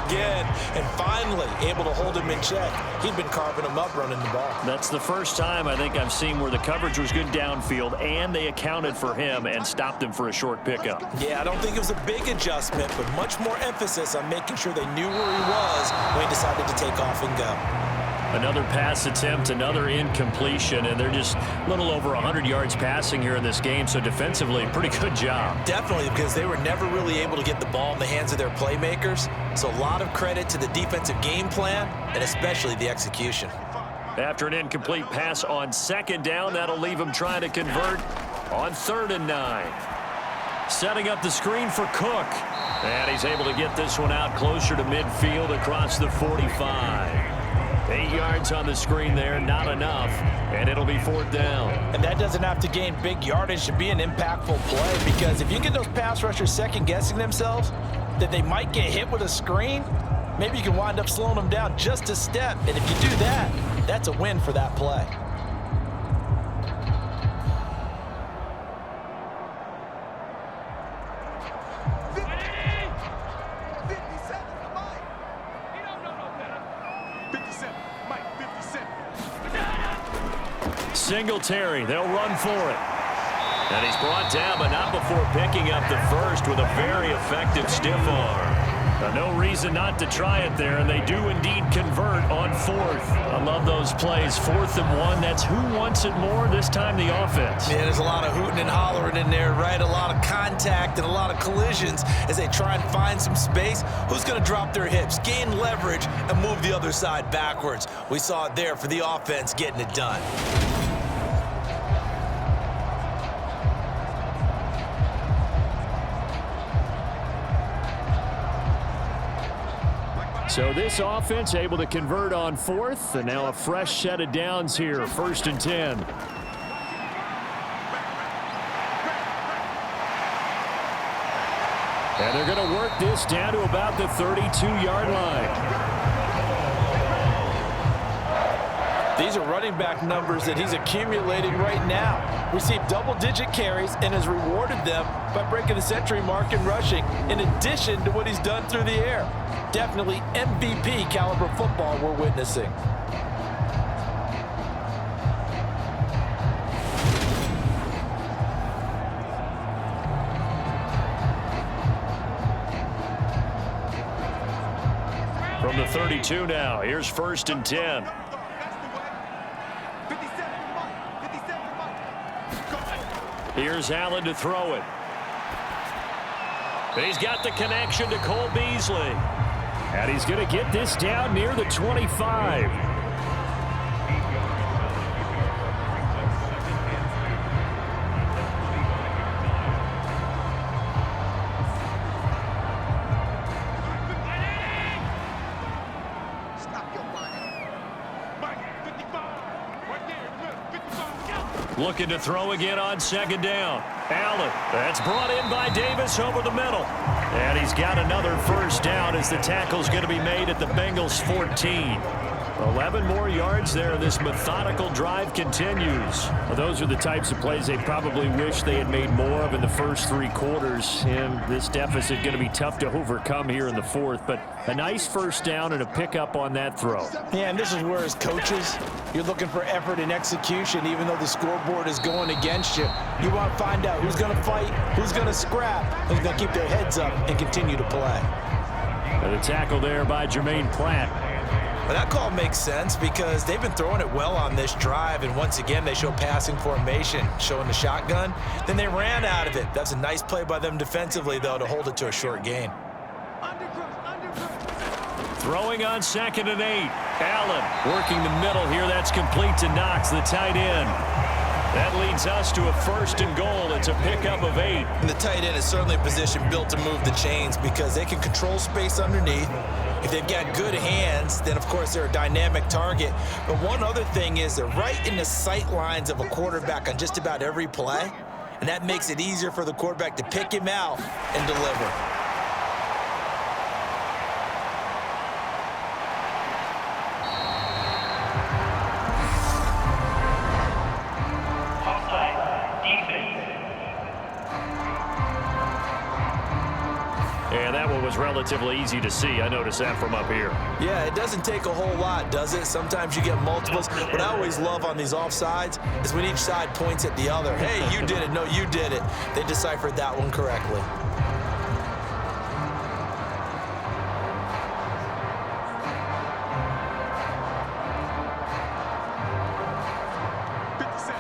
again. And finally, able to hold him in check. He'd been carving him up running the ball. That's the first time I think I've seen where the coverage was good downfield and they accounted for him and stopped him for a short pickup. Yeah, I don't think it was a big adjustment, but much more emphasis on making sure they knew where he was when he decided to take off and go. Another pass attempt, another incompletion, and they're just a little over 100 yards passing here in this game, so defensively, pretty good job. Definitely, because they were never really able to get the ball in the hands of their playmakers, so a lot of credit to the defensive game plan, and especially the execution. After an incomplete pass on 2nd down, that'll leave him trying to convert on 3rd and 9. Setting up the screen for Cook, and he's able to get this one out closer to midfield across the 45. 8 yards on the screen there, not enough, and it'll be 4th down. And that doesn't have to gain big yardage to be an impactful play, because if you get those pass rushers second-guessing themselves that they might get hit with a screen, maybe you can wind up slowing them down just a step. And if you do that, that's a win for that play. Singletary. They'll run for it. And he's brought down, but not before picking up the first with a very effective stiff arm. No reason not to try it there, and they do indeed convert on fourth. I love those plays. 4th and 1. That's who wants it more, this time the offense. Yeah, there's a lot of hooting and hollering in there, right? A lot of contact and a lot of collisions as they try and find some space. Who's going to drop their hips, gain leverage, and move the other side backwards? We saw it there for the offense getting it done. So this offense able to convert on 4th, and now a fresh set of downs here, 1st and 10. And they're going to work this down to about the 32-yard line. These are running back numbers that he's accumulating right now. Received double-digit carries and has rewarded them by breaking the century mark in rushing, in addition to what he's done through the air. Definitely MVP caliber football we're witnessing. From the 32 now, here's 1st and 10. Here's Allen to throw it. He's got the connection to Cole Beasley. And he's going to get this down near the 25. Looking to throw again on 2nd down. Allen, that's brought in by Davis over the middle. And he's got another 1st down as the tackle's going to be made at the Bengals 14. 11 more yards there. This methodical drive continues. Well, those are the types of plays they probably wish they had made more of in the first 3 quarters. And this deficit going to be tough to overcome here in the 4th. But a nice 1st down and a pickup on that throw. Yeah, and this is where as coaches, you're looking for effort and execution, even though the scoreboard is going against you. You want to find out who's going to fight, who's going to scrap, who's going to keep their heads up and continue to play. And the tackle there by Jermaine Pratt. Well, that call makes sense because they've been throwing it well on this drive, and once again they show passing formation, showing the shotgun. Then they ran out of it. That's a nice play by them defensively, though, to hold it to a short gain. Throwing on 2nd and 8. Allen working the middle here. That's complete to Knox, the tight end. That leads us to a 1st and goal. It's a pickup of 8. And the tight end is certainly a position built to move the chains because they can control space underneath. If they've got good hands, then, of course, they're a dynamic target. But one other thing is they're right in the sight lines of a quarterback on just about every play, and that makes it easier for the quarterback to pick him out and deliver. And that one was relatively easy to see. I noticed that from up here. Yeah, it doesn't take a whole lot, does it? Sometimes you get multiples. What I always love on these offsides is when each side points at the other. Hey, you did it. No, you did it. They deciphered that one correctly.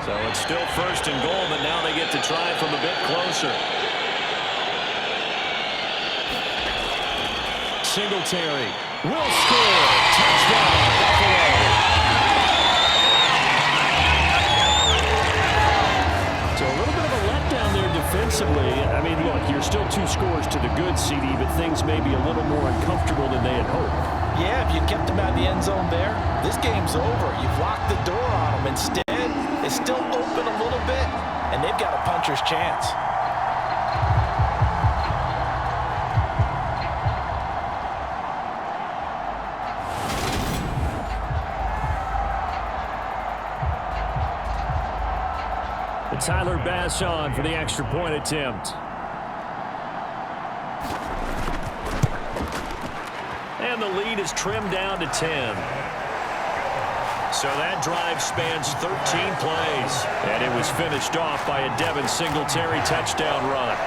So it's still 1st and goal, but now they get to try from a bit closer. Singletary will score. Touchdown, Buffalo. So a little bit of a letdown there defensively. I mean, look, you're still 2 scores to the good, CD, but things may be a little more uncomfortable than they had hoped. Yeah, if you kept them out of the end zone there, this game's over. You've locked the door on them. Instead, it's still open a little bit, and they've got a puncher's chance. Tyler Bass on for the extra point attempt. And the lead is trimmed down to 10. So that drive spans 13 plays, and it was finished off by a Devin Singletary touchdown run.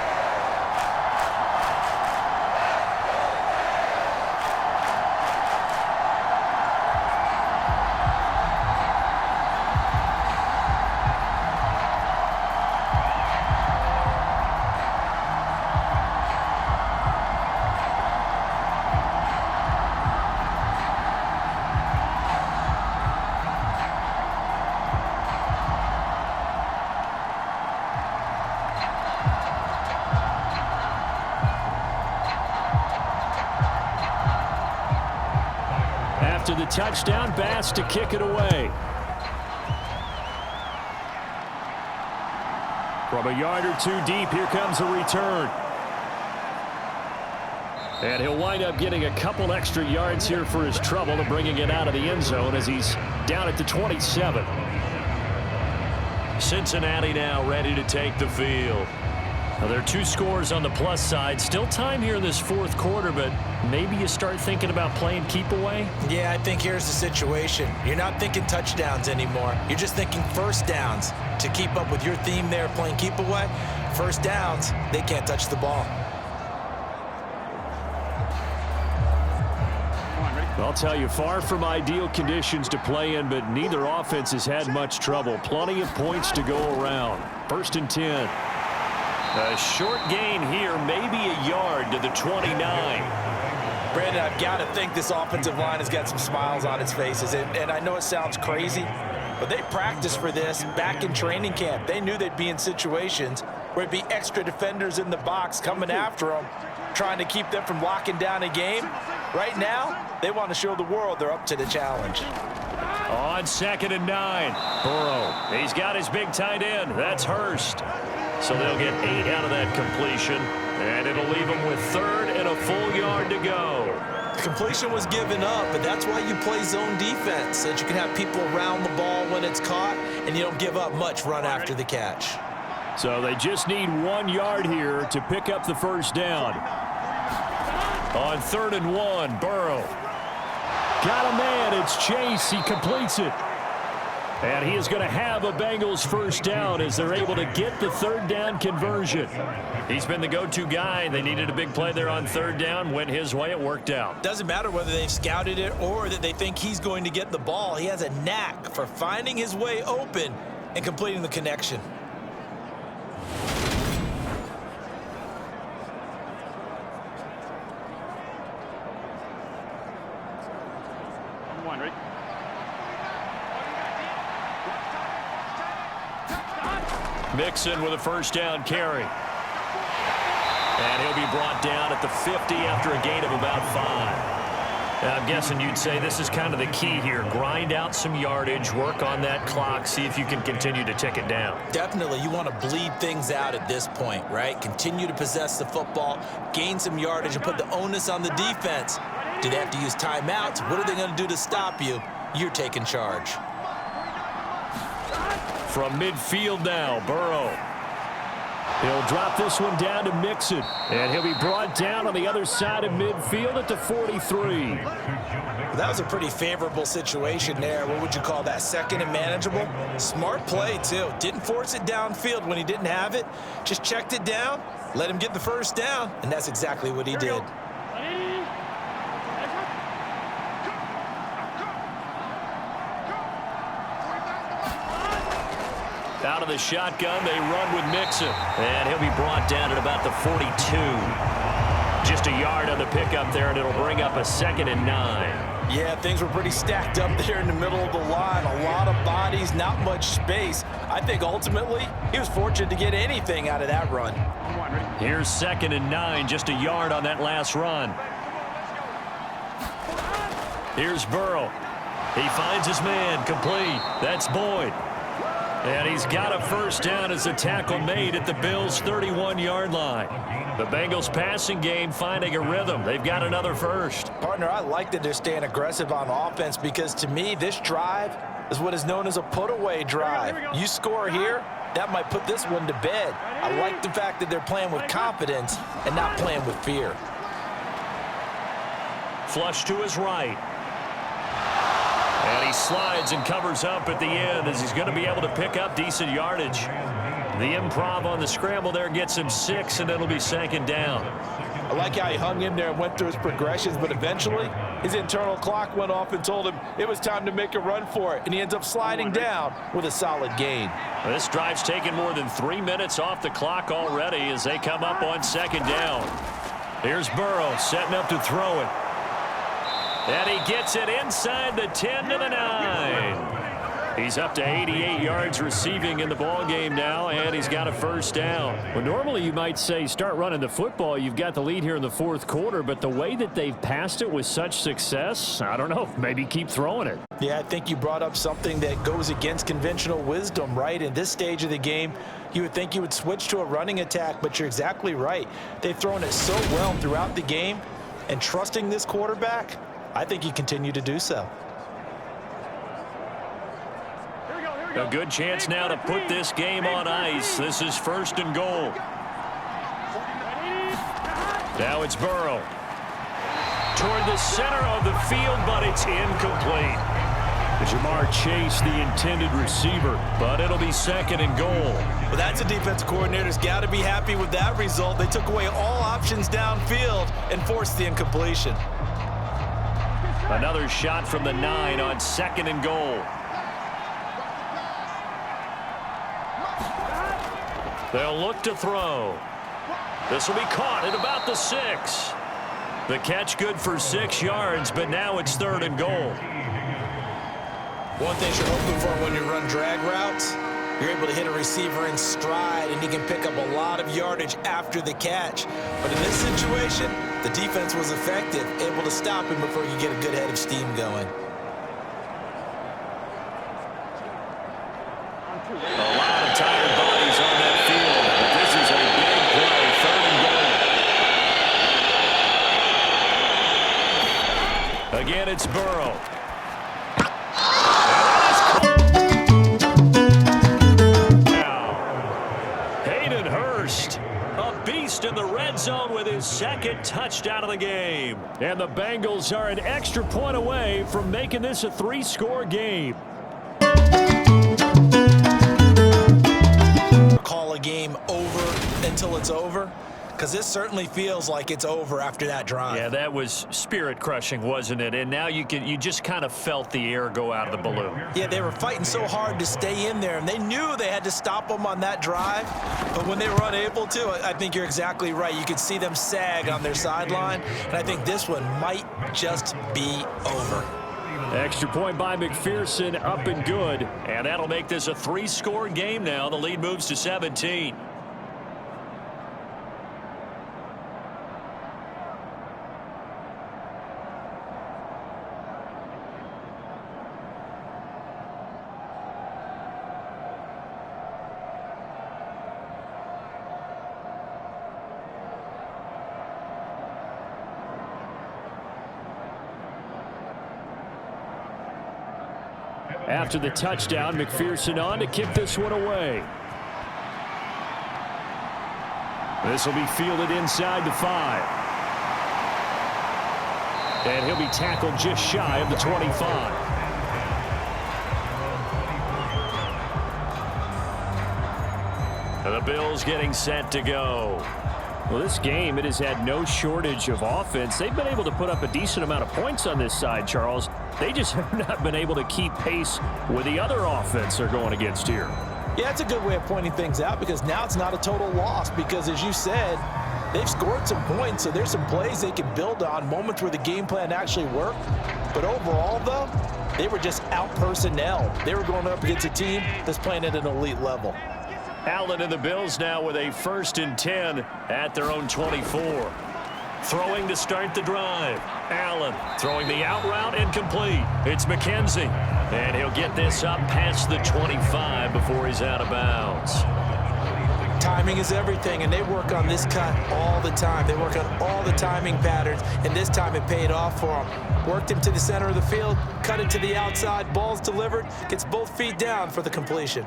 After the touchdown, Bass to kick it away. From a yard or two deep, here comes a return. And he'll wind up getting a couple extra yards here for his trouble and bringing it out of the end zone as he's down at the 27. Cincinnati now ready to take the field. Now, there are 2 scores on the plus side. Still time here in this fourth quarter, but maybe you start thinking about playing keep away? Yeah, I think here's the situation. You're not thinking touchdowns anymore. You're just thinking first downs. To keep up with your theme there, playing keep away, first downs, they can't touch the ball. I'll tell you, far from ideal conditions to play in, but neither offense has had much trouble. Plenty of points to go around. 1st and 10. A short gain here, maybe a yard to the 29. Brandon, I've got to think this offensive line has got some smiles on its faces. And I know it sounds crazy, but they practiced for this back in training camp. They knew they'd be in situations where it'd be extra defenders in the box coming after them, trying to keep them from locking down a game. Right now, they want to show the world they're up to the challenge. On 2nd and 9, Burrow. He's got his big tight end. That's Hurst. So they'll get 8 out of that completion, and it'll leave them with 3rd and a full yard to go. Completion was given up, but that's why you play zone defense, so that you can have people around the ball when it's caught, and you don't give up much run after the catch. So they just need 1 yard here to pick up the first down. On 3rd and 1, Burrow. Got a man, it's Chase, he completes it. And he is going to have a Bengals first down as they're able to get the 3rd down conversion. He's been the go-to guy. They needed a big play there on 3rd down. Went his way. It worked out. Doesn't matter whether they've scouted it or that they think he's going to get the ball. He has a knack for finding his way open and completing the connection. Mixon with a first down carry. And he'll be brought down at the 50 after a gain of about 5. And I'm guessing you'd say this is kind of the key here. Grind out some yardage, work on that clock, see if you can continue to tick it down. Definitely. You want to bleed things out at this point, right? Continue to possess the football, gain some yardage, and put the onus on the defense. Do they have to use timeouts? What are they going to do to stop you? You're taking charge. From midfield now, Burrow. He'll drop this one down to Mixon, and he'll be brought down on the other side of midfield at the 43. That was a pretty favorable situation there. What would you call that? 2nd and manageable? Smart play, too. Didn't force it downfield when he didn't have it. Just checked it down, let him get the first down, and that's exactly what he did. Out of the shotgun, they run with Mixon. And he'll be brought down at about the 42. Just a yard on the pickup there, and it'll bring up a 2nd and 9. Yeah, things were pretty stacked up there in the middle of the line. A lot of bodies, not much space. I think ultimately he was fortunate to get anything out of that run. Here's 2nd and 9, just a yard on that last run. Here's Burrow. He finds his man, complete. That's Boyd. And he's got a first down as the tackle made at the Bills' 31-yard line. The Bengals passing game finding a rhythm. They've got another first. Partner, I like that they're staying aggressive on offense because to me, this drive is what is known as a put-away drive. You score here, that might put this one to bed. I like the fact that they're playing with confidence and not playing with fear. Flush to his right. And he slides and covers up at the end as he's going to be able to pick up decent yardage. The improv on the scramble there gets him 6, and it'll be 2nd down. I like how he hung in there and went through his progressions, but eventually his internal clock went off and told him it was time to make a run for it, and he ends up sliding down with a solid gain. This drive's taken more than 3 minutes off the clock already as they come up on 2nd down. Here's Burrow setting up to throw it. And he gets it inside the 10 to the 9. He's up to 88 yards receiving in the ballgame now, and he's got a 1st down. Well, normally you might say start running the football. You've got the lead here in the 4th quarter, but the way that they've passed it with such success, I don't know, maybe keep throwing it. Yeah, I think you brought up something that goes against conventional wisdom, right? In this stage of the game, you would think you would switch to a running attack, but you're exactly right. They've thrown it so well throughout the game, and trusting this quarterback, I think you continue to do so. A good chance now to put this game on ice. This is 1st and goal. Now it's Burrow. Toward the center of the field, but it's incomplete. Jamar Chase, the intended receiver, but it'll be 2nd and goal. Well, that's a defensive coordinator's got to be happy with that result. They took away all options downfield and forced the incompletion. Another shot from the 9 on 2nd and goal. They'll look to throw. This will be caught at about the 6. The catch good for 6 yards, but now it's 3rd and goal. One thing you're hoping for when you run drag routes, you're able to hit a receiver in stride, and he can pick up a lot of yardage after the catch. But in this situation, the defense was effective, able to stop him before you get a good head of steam going. A lot of tired bodies on that field. This is a big play, 3rd and goal. Again, it's Burrow. Hayden Hurst, a beast in the red zone with his 2nd touchdown of the game. And the Bengals are an extra point away from making this a 3-score game. Call a game over until it's over, because this certainly feels like it's over after that drive. Yeah, that was spirit-crushing, wasn't it? And now you just kind of felt the air go out of the balloon. Yeah, they were fighting so hard to stay in there, and they knew they had to stop them on that drive. But when they were unable to, I think you're exactly right. You could see them sag on their sideline, and I think this one might just be over. Extra point by McPherson, up and good. And that'll make this a 3-score game now. The lead moves to 17. After the touchdown, McPherson on to kick this one away. This will be fielded inside the 5. And he'll be tackled just shy of the 25. The Bills getting set to go. Well, this game, it has had no shortage of offense. They've been able to put up a decent amount of points on this side, Charles. They just have not been able to keep pace with the other offense they're going against here. Yeah, it's a good way of pointing things out, because now it's not a total loss, because as you said, they've scored some points, so there's some plays they can build on, moments where the game plan actually worked. But overall, though, they were just out-personnel. They were going up against a team that's playing at an elite level. Allen and the Bills now with a 1st and 10 at their own 24. Throwing to start the drive. Allen throwing the out route incomplete. It's McKenzie. And he'll get this up past the 25 before he's out of bounds. Timing is everything, and they work on this cut all the time. They work on all the timing patterns, and this time it paid off for them. Worked him to the center of the field, cut it to the outside, ball's delivered, gets both feet down for the completion.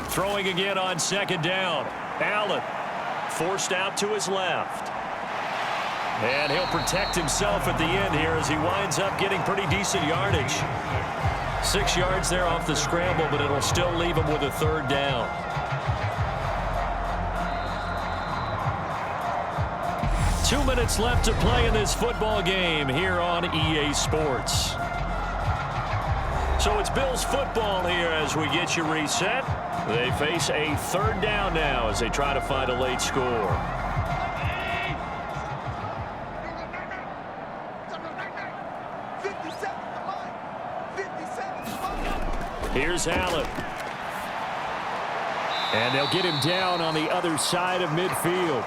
Throwing again on 2nd down. Allen forced out to his left. And he'll protect himself at the end here as he winds up getting pretty decent yardage. 6 yards there off the scramble, but it'll still leave him with a third down. Two minutes left to play in this football game here on EA Sports. So it's Bills football here as we get you reset. They face a third down now as they try to find a late score. Here's Allen. And they'll get him down on the other side of midfield.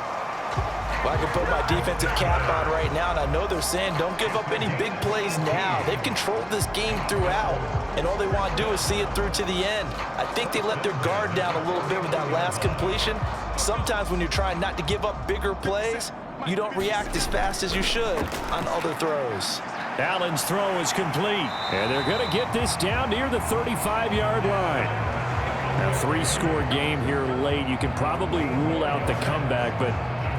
Well, I can put my defensive cap on right now, and I know they're saying don't give up any big plays now. They've controlled this game throughout, and all they want to do is see it through to the end. I think they let their guard down a little bit with that last completion. Sometimes when you're trying not to give up bigger plays, you don't react as fast as you should on other throws. Allen's throw is complete, and they're going to get this down near the 35-yard line. A 3-score game here late. You can probably rule out the comeback, but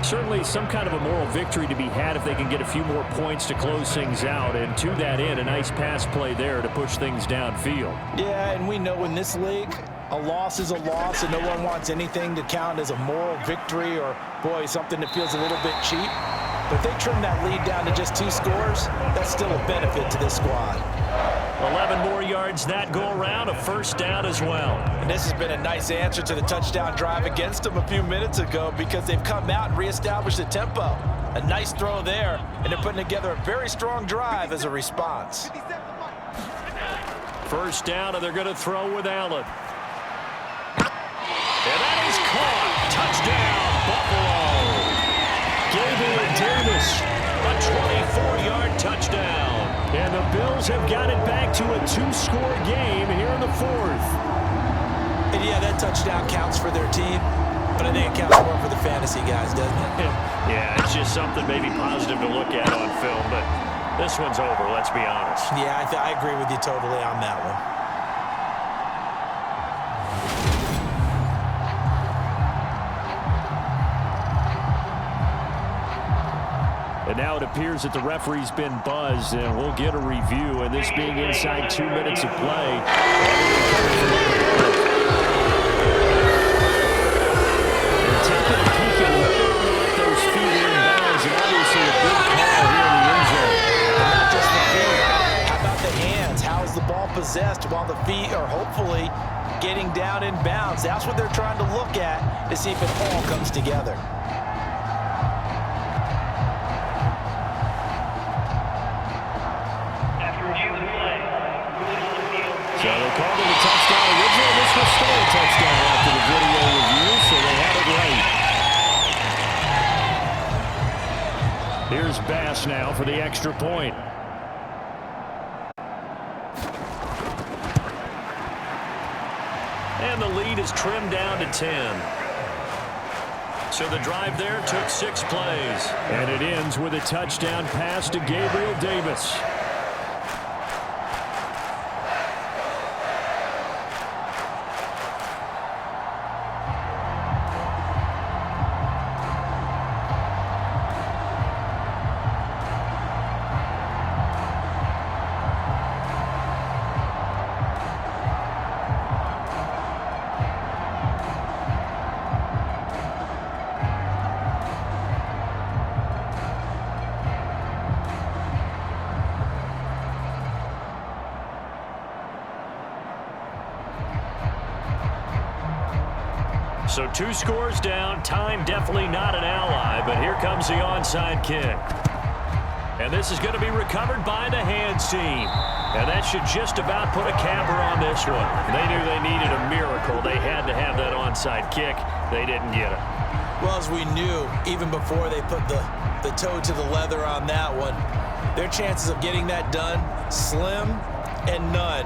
certainly some kind of a moral victory to be had if they can get a few more points to close things out. And to that end, a nice pass play there to push things downfield. Yeah, and we know in this league, a loss is a loss, and no one wants anything to count as a moral victory or, boy, something that feels a little bit cheap. But if they trim that lead down to just 2 scores, that's still a benefit to this squad. 11 more yards that go around, a first down as well. And this has been a nice answer to the touchdown drive against them a few minutes ago because they've come out and reestablished the tempo. A nice throw there, and they're putting together a very strong drive as a response. First down, and they're going to throw with Allen. And that is caught. Touchdown, Buffalo. Gabriel Davis, a 24-yard touchdown. And the Bills have got it back to a 2-score game here in the 4th. And yeah, that touchdown counts for their team, but I think it counts more for the fantasy guys, doesn't it? Yeah, it's just something maybe positive to look at on film, but this one's over, let's be honest. Yeah, I agree with you totally on that one. And now it appears that the referee's been buzzed, and we'll get a review. And this being inside 2 minutes of play. And taking a peek at those feet in bounds, and obviously a big call here in the end zone. And not just the feet. How about the hands? How is the ball possessed while the feet are hopefully getting down in bounds? That's what they're trying to look at to see if it all comes together. So they called it a touchdown originally. This was still a touchdown after the video review, so they had it right. Here's Bass now for the extra point. And the lead is trimmed down to 10. So the drive there took 6 plays. And it ends with a touchdown pass to Gabriel Davis. So 2 scores down. Time definitely not an ally, but here comes the onside kick. And this is going to be recovered by the hands team. And that should just about put a capper on this one. They knew they needed a miracle. They had to have that onside kick. They didn't get it. Well, as we knew, even before they put the toe to the leather on that one, their chances of getting that done, slim and none.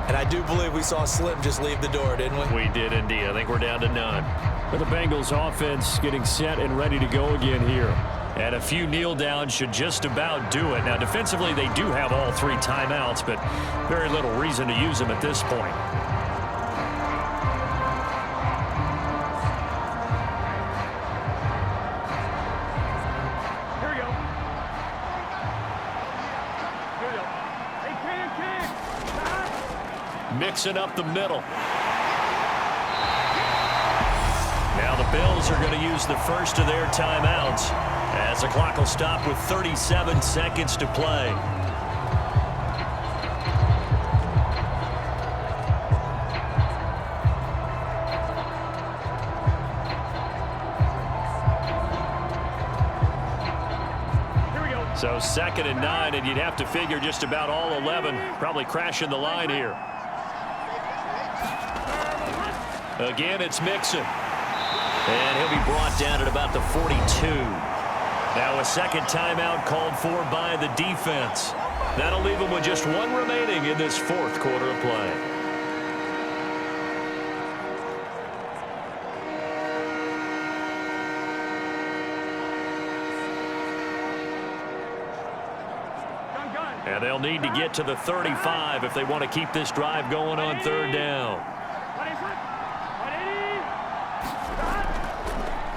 And I do believe we saw Slim just leave the door, didn't we? We did indeed. I think we're down to none. But the Bengals offense getting set and ready to go again here. And a few kneel downs should just about do it. Now, defensively, they do have all 3 timeouts, but very little reason to use them at this point. Here we go. mixing up the middle. Now the Bills are going to use the first of their timeouts as the clock will stop with 37 seconds to play. So 2nd and 9, and you'd have to figure just about all 11 probably crashing the line here. Again, it's Mixon. And he'll be brought down at about the 42. Now a second timeout called for by the defense. That'll leave them with just one remaining in this fourth quarter of play. And they'll need to get to the 35 if they want to keep this drive going on 3rd down.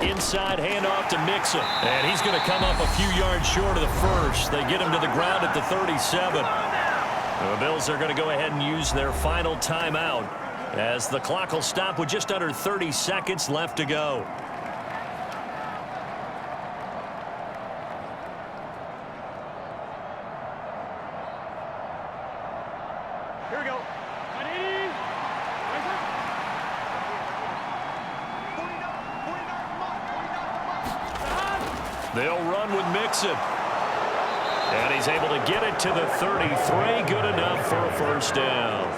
Inside handoff to Mixon. And he's going to come up a few yards short of the first. They get him to the ground at the 37. The Bills are going to go ahead and use their final timeout as the clock will stop with just under 30 seconds left to go. Here we go. They'll run with Mixon. And he's able to get it to the 33. Good enough for a first down.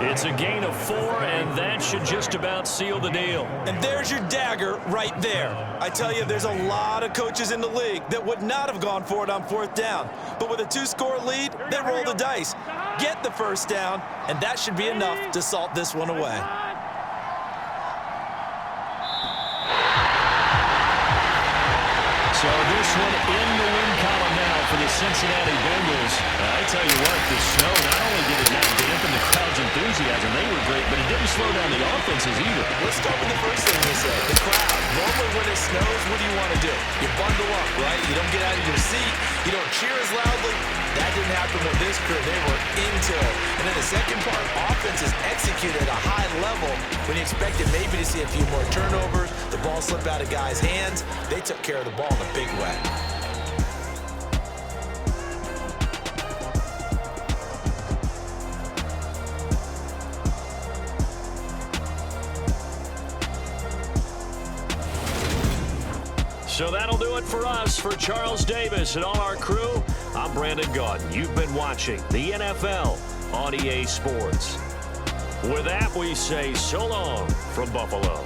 It's a gain of 4, and that should just about seal the deal. And there's your dagger right there. I tell you, there's a lot of coaches in the league that would not have gone for it on 4th down. But with a 2-score lead, they roll the dice, get the first down, and that should be enough to salt this one away. So this one in the win column now for the Cincinnati Bengals. I tell you what, the snow not only did it not dampen the crowd's enthusiasm, they were great, but it didn't slow down the offenses either. Let's start with the first thing you said, the crowd. Normally when it snows, what do you want to do? You bundle up, right? You don't get out of your seat. You don't cheer as loudly. That didn't happen with this crew. They were into it. And then the second part, offense is executed at a high level when you expected maybe to see a few more turnovers, the ball slip out of guys' hands. They took care of the ball in a big way. So that'll do it for us. For Charles Davis and all our crew, I'm Brandon Gaudin. You've been watching the NFL on EA Sports. With that, we say so long from Buffalo.